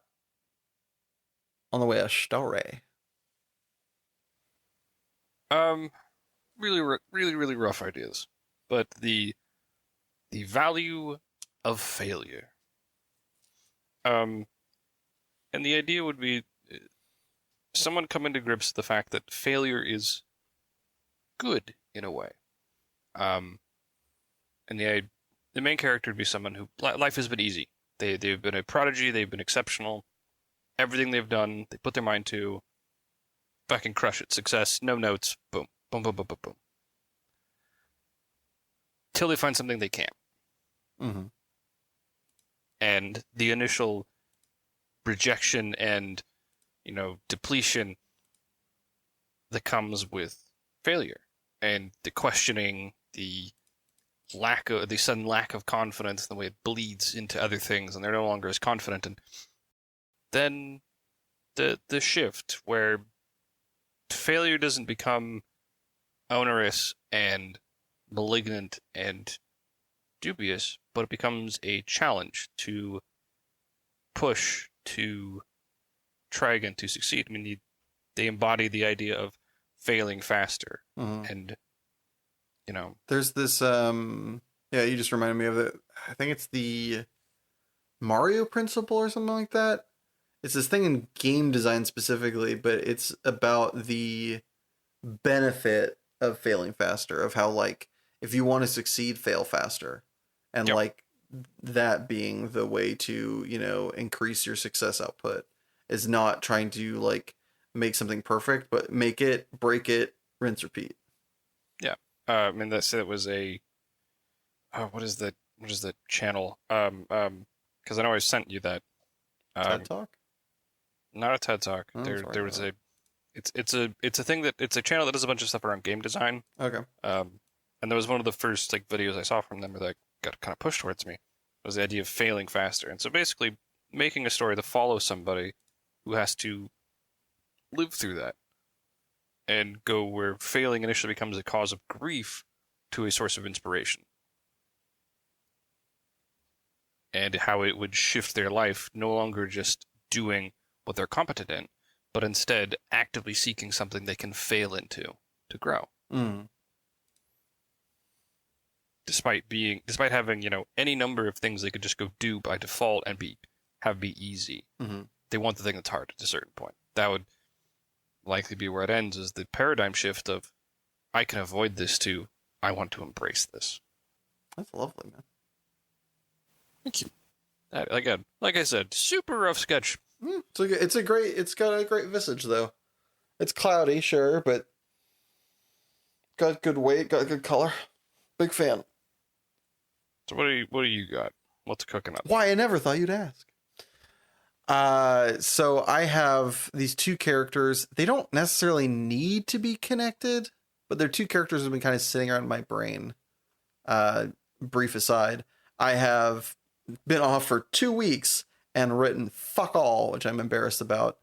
on the way of story? Really rough ideas, but the value of failure. And the idea would be someone coming to grips with the fact that failure is good in a way. And the main character would be someone who life has been easy. They've been a prodigy. They've been exceptional. Everything they've done, they put their mind to. Fucking crush it. Success. No notes. Boom. Boom. Boom. Boom. Boom. Boom. Till they find something they can't. Mm-hmm. And the initial rejection and depletion that comes with failure and the questioning, the sudden lack of confidence, the way it bleeds into other things, and they're no longer as confident. And then the shift where failure doesn't become onerous and malignant and dubious, but it becomes a challenge to push, to try again, to succeed. I mean, they embody the idea of failing faster. Mm-hmm. And, there's this, you just reminded me of it. I think it's the Mario principle or something like that. It's this thing in game design specifically, but it's about the benefit of failing faster, of how, like, if you want to succeed, fail faster. And Yep. like that being the way to, increase your success output is not trying to like make something perfect, but make it, break it, rinse, repeat. Yeah. I mean, that was a, what is the channel? Because I know I sent you that. TED Talk? Not a TED Talk. Oh, sorry There about was that. it's a thing it's a channel that does a bunch of stuff around game design. Okay. And that was one of the first videos I saw from them that got kind of pushed towards me. Was the idea of failing faster. And so basically, making a story that follows somebody who has to live through that and go where failing initially becomes a cause of grief to a source of inspiration. And how it would shift their life, no longer just doing what they're competent in, but instead actively seeking something they can fail into to grow. Mm. Despite having, any number of things they could just go do by default and be easy. Mm-hmm. They want the thing that's hard at a certain point. That would likely be where it ends, is the paradigm shift of I can avoid this to I want to embrace this. That's lovely, man. Thank you. Again, like I said, super rough sketch. It's got a great visage though. It's cloudy, sure, but got good weight, got good color. Big fan. So what do you got? What's cooking up? Why, I never thought you'd ask. So I have these two characters. They don't necessarily need to be connected, but they're two characters that have been kind of sitting around my brain. Brief aside, I have been off for 2 weeks and written fuck all, which I'm embarrassed about,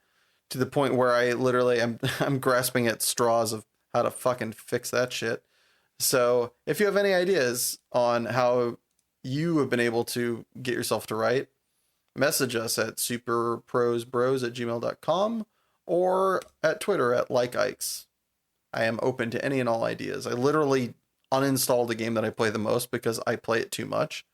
to the point where I literally I'm grasping at straws of how to fucking fix that shit. So if you have any ideas on how you have been able to get yourself to write, message us at superprosbros@gmail.com or at Twitter at likeikes. I am open to any and all ideas. I literally uninstalled the game that I play the most because I play it too much.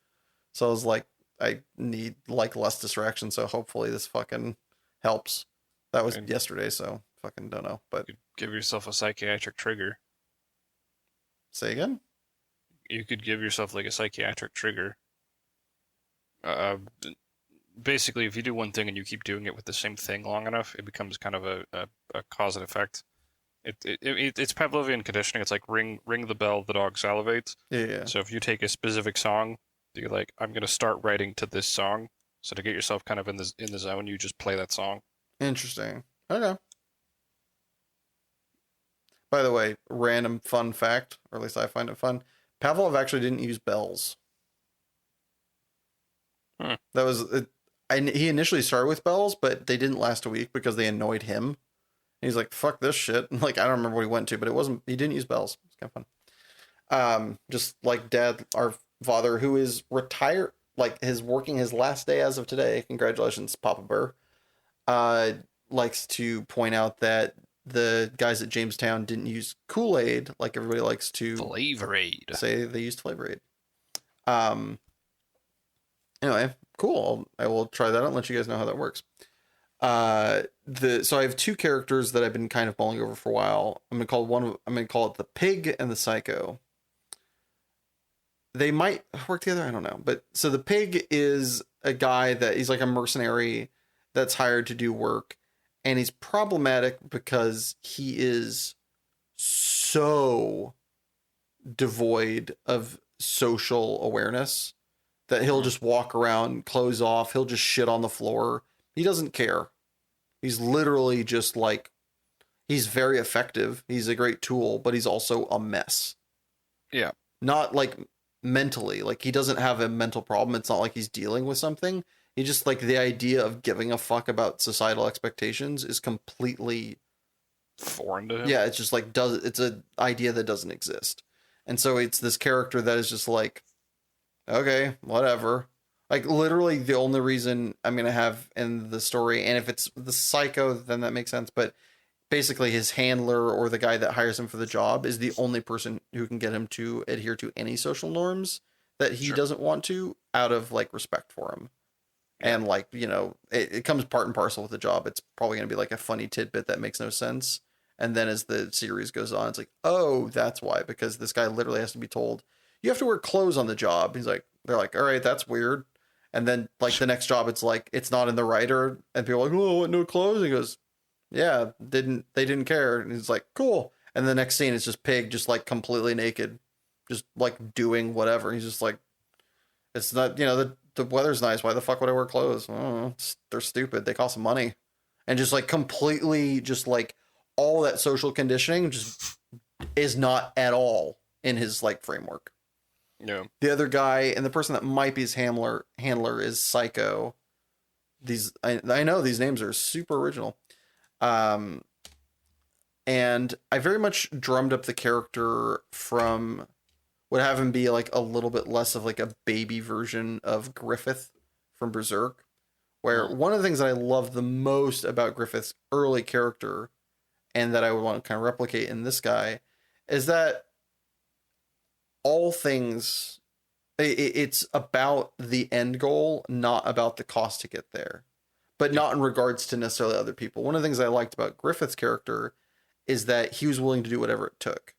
So I was like, I need less distraction. So hopefully this fucking helps. That was yesterday, so fucking don't know. But give yourself a psychiatric trigger. Say again? You could give yourself like a psychiatric trigger. Basically, if you do one thing and you keep doing it with the same thing long enough, it becomes kind of a cause and effect. It's Pavlovian conditioning. It's like ring the bell, the dog salivates. Yeah. So if you take a specific song, you're like, I'm gonna start writing to this song. So to get yourself kind of in the zone, you just play that song. Interesting. Okay. By the way, random fun fact, or at least I find it fun. Pavlov actually didn't use bells. That was he initially started with bells, but they didn't last a week because they annoyed him. And he's like, "Fuck this shit!" And like, I don't remember what he went to, but it wasn't. He didn't use bells. It's kind of fun. Just like Dad, our father, who is retired, like working his last day as of today. Congratulations, Papa Burr. Likes to point out that the guys at Jamestown didn't use Kool-Aid like everybody likes to Flavor Aid. Say they used Flavor Aid. Anyway, cool. I will try that out and let you guys know how that works. So I have two characters that I've been kind of mulling over for a while. I'm gonna call it the pig and the psycho. They might work together, I don't know. But so the pig is a guy that he's like a mercenary that's hired to do work, and he's problematic because he is so devoid of social awareness that he'll just walk around, clothes off, he'll just shit on the floor. He doesn't care. He's literally just like, he's very effective. He's a great tool, but he's also a mess. Yeah. Not like mentally, like he doesn't have a mental problem. It's not like he's dealing with something. He just like the idea of giving a fuck about societal expectations is completely foreign to him. Yeah, it's just like it's an idea that doesn't exist. And so it's this character that is just like, okay, whatever. Like literally the only reason I'm going to have in the story, and if it's the psycho, then that makes sense. But basically his handler or the guy that hires him for the job is the only person who can get him to adhere to any social norms that he doesn't want to, out of like respect for him. Yeah. And like, you know, it comes part and parcel with the job. It's probably going to be like a funny tidbit that makes no sense. And then as the series goes on, it's like, oh, that's why, because this guy literally has to be told, you have to wear clothes on the job. He's like, they're like, all right, that's weird. And then like the next job, it's like, it's not in the writer. And people are like, oh, what, no clothes? And he goes, yeah, they didn't care. And he's like, cool. And the next scene is just Pig, just like completely naked, just like doing whatever. He's just like, it's not, you know, the weather's nice. Why the fuck would I wear clothes? I don't know. They're stupid. They cost money. And just like completely just like all that social conditioning just is not at all in his like framework. Yeah. The other guy and the person that might be his handler is Psycho, I know these names are super original. Um, and I very much drummed up the character from would have him be like a little bit less of like a baby version of Griffith from Berserk, where Mm, one of the things that I love the most about Griffith's early character and that I would want to kind of replicate in this guy is that all things it's about the end goal, not about the cost to get there, but yeah, not in regards to necessarily other people. One of the things I liked about Griffith's character is that he was willing to do whatever it took.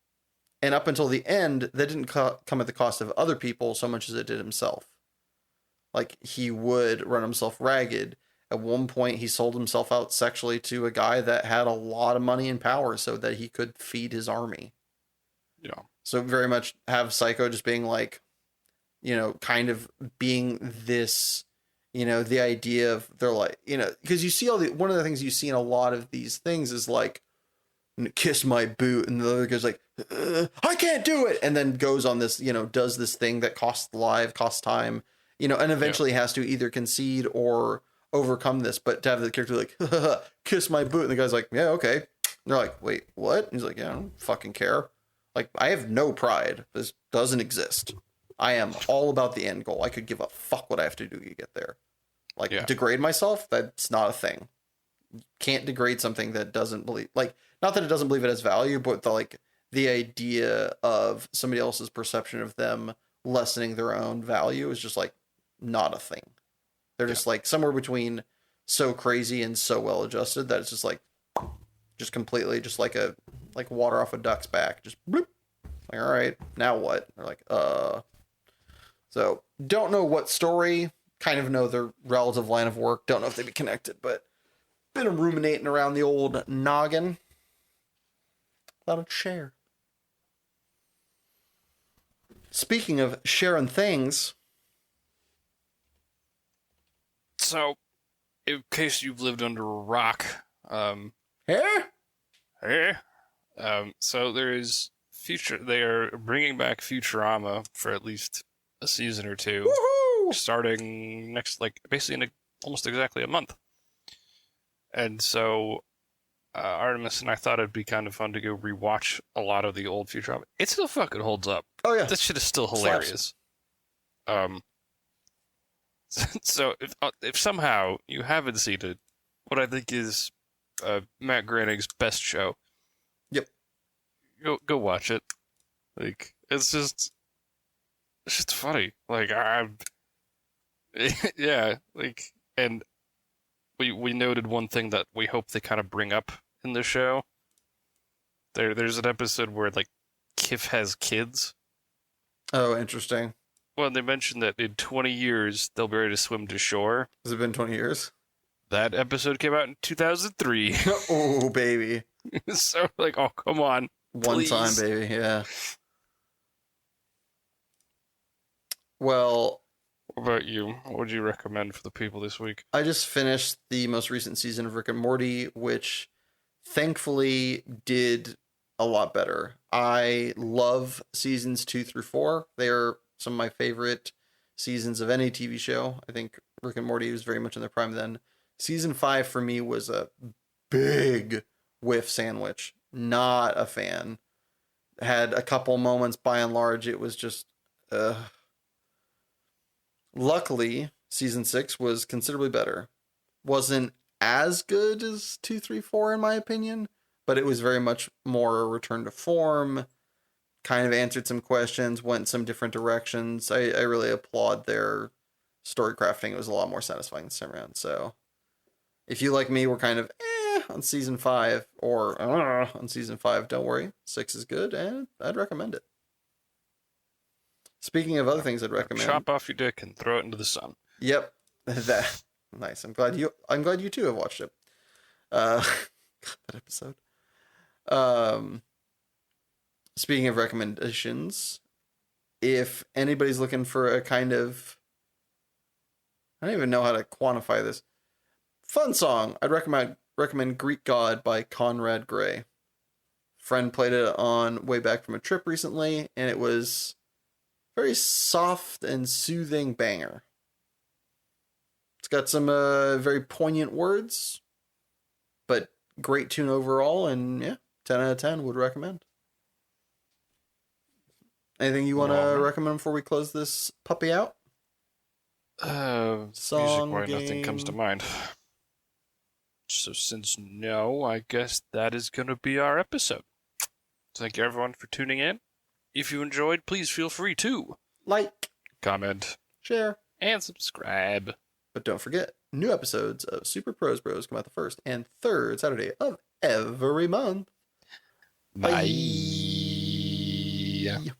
And up until the end, that didn't come at the cost of other people so much as it did himself. Like, he would run himself ragged. At one point, he sold himself out sexually to a guy that had a lot of money and power so that he could feed his army. yeah, So, very much have Psycho just being like, kind of being this, the idea of they're like, because you see one of the things you see in a lot of these things is like, kiss my boot, and the other guy's like, I can't do it, and then goes on this, does this thing that costs life, costs time, and yeah, eventually has to either concede or overcome this. But to have the character like, kiss my boot, and the guy's like, yeah, okay. And they're like, wait, what? And he's like, yeah, I don't fucking care. Like, I have no pride. This doesn't exist. I am all about the end goal. I could give a fuck what I have to do to get there. Like, yeah, degrade myself, that's not a thing. Can't degrade something that doesn't believe, like, not that it doesn't believe it has value, but the idea of somebody else's perception of them lessening their own value is just like not a thing. They're yeah, just like somewhere between so crazy and so well adjusted that it's just completely just like water off a duck's back. Just bloop. Like, all right, now what? They're like, so don't know what story, kind of know their relative line of work, don't know if they'd be connected, but been ruminating around the old noggin. Thought I'd share. Speaking of sharing things, So, in case you've lived under a rock, eh? eh, so there is future. They are bringing back Futurama for at least a season or two, Woohoo! starting next, like basically in almost exactly a month. And so Artemis and I thought it'd be kind of fun to go rewatch a lot of the old Futurama. It still fucking holds up. Oh yeah, This shit is still slaps. hilarious. Um, so if somehow you haven't seen it, what I think is Matt Groening's best show, Yep. go watch it. Like it's just funny. Like I'm, yeah. Like and we noted one thing that we hope they kind of bring up in the show. There's an episode where like Kif has kids. Oh, interesting. Well, they mentioned that in 20 years they'll be ready to swim to shore. Has it been 20 years? That episode came out in 2003. Oh, baby. So like, oh come on, One time, please. baby. Yeah. Well, What about you? What would you recommend for the people this week? I just finished the most recent season of Rick and Morty, which thankfully did a lot better. I love seasons 2 through 4. They are some of my favorite seasons of any TV show. I think Rick and Morty was very much in their prime then. Season 5 for me was a big whiff sandwich. Not a fan. Had a couple moments, by and large, it was just. Luckily, season 6 was considerably better. Wasn't as good as 2, 3, 4 in my opinion, but it was very much more a return to form. Kind of answered some questions, went some different directions. I really applaud their story crafting. It was a lot more satisfying this time around. So, if you like me, were kind of on season 5 or on season 5, don't worry. 6 is good, and I'd recommend it. Speaking of other things I'd recommend, Chop off your dick and throw it into the sun. yep, that nice. I'm glad you too have watched it. That episode. Um, speaking of recommendations, if anybody's looking for a kind of, I don't even know how to quantify this, fun song, I'd recommend Greek God by Conrad Gray. Friend played it on Way Back from a Trip recently, and it was very soft and soothing banger. It's got some very poignant words, but great tune overall, and yeah, 10 out of 10 would recommend. Anything you want to Alright. recommend before we close this puppy out? Song, Music-wise, nothing comes to game. mind. So since no, I guess that is going to be our episode. Thank you everyone for tuning in. If you enjoyed, please feel free to Like, comment, share, and subscribe. but don't forget, new episodes of Super Pros Bros come out the first and third Saturday of every month. Bye. Bye.